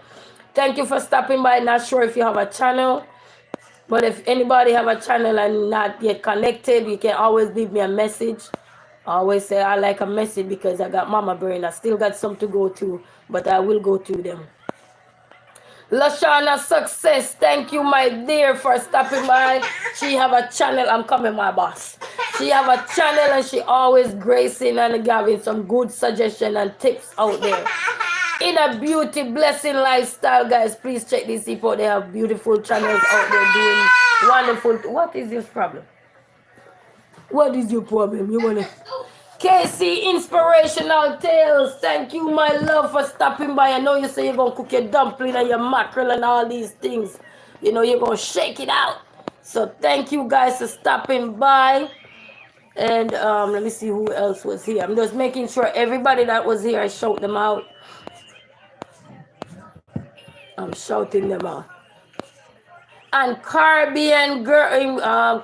[SPEAKER 1] Thank you for stopping by. Not sure if you have a channel, but if anybody have a channel and not yet connected, you can always leave me a message. I always say I like a message because I got mama brain. I still got some to go to, but I will go to them. Lashana Success, thank you, my dear, for stopping by. She have a channel. I'm coming, my boss. She have a channel and she always gracing and giving some good suggestion and tips out there. In a beauty blessing lifestyle, guys, please check these people. They have beautiful channels out there doing wonderful. What is your problem? What is your problem? You wanna? Casey Inspirational Tales, thank you, my love, for stopping by. I know you say you're going to cook your dumpling and your mackerel and all these things. You know, you're going to shake it out. So thank you guys for stopping by. And let me see who else was here. I'm just making sure everybody that was here, I shout them out. I'm shouting them out. And Caribbean girl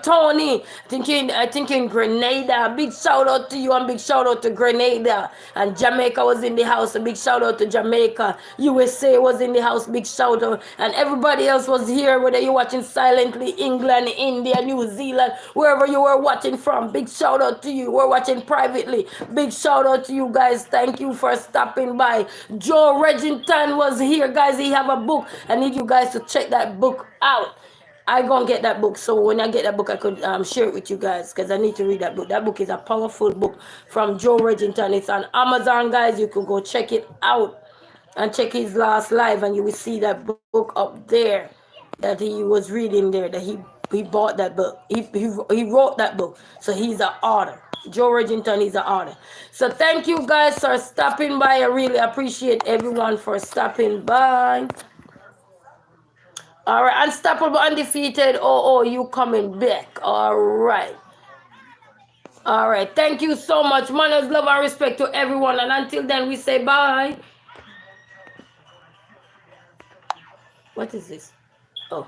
[SPEAKER 1] Tony, I think in Grenada. Big shout out to you and big shout out to Grenada. And Jamaica was in the house. A big shout out to Jamaica. USA was in the house. Big shout out. And everybody else was here, whether you're watching silently, England, India, New Zealand, wherever you were watching from. Big shout out to you. We're watching privately. Big shout out to you guys. Thank you for stopping by. Joe Reginton was here, guys. He have a book. I need you guys to check that book out. I gonna get that book, so when I get that book I could share it with you guys, because I need to read that book. That book is a powerful book from Joe Reginton. It's on Amazon, guys. You can go check it out and check his last live and you will see that book up there that he was reading there, that he bought that book. He wrote that book, so he's an author. Joe Reginton is an author. So thank you guys for stopping by. I really appreciate everyone for stopping by. All right, Unstoppable, Undefeated. Oh, you coming back. All right. All right. Thank you so much. Manners, love, and respect to everyone. And until then, we say bye. What is this? Oh.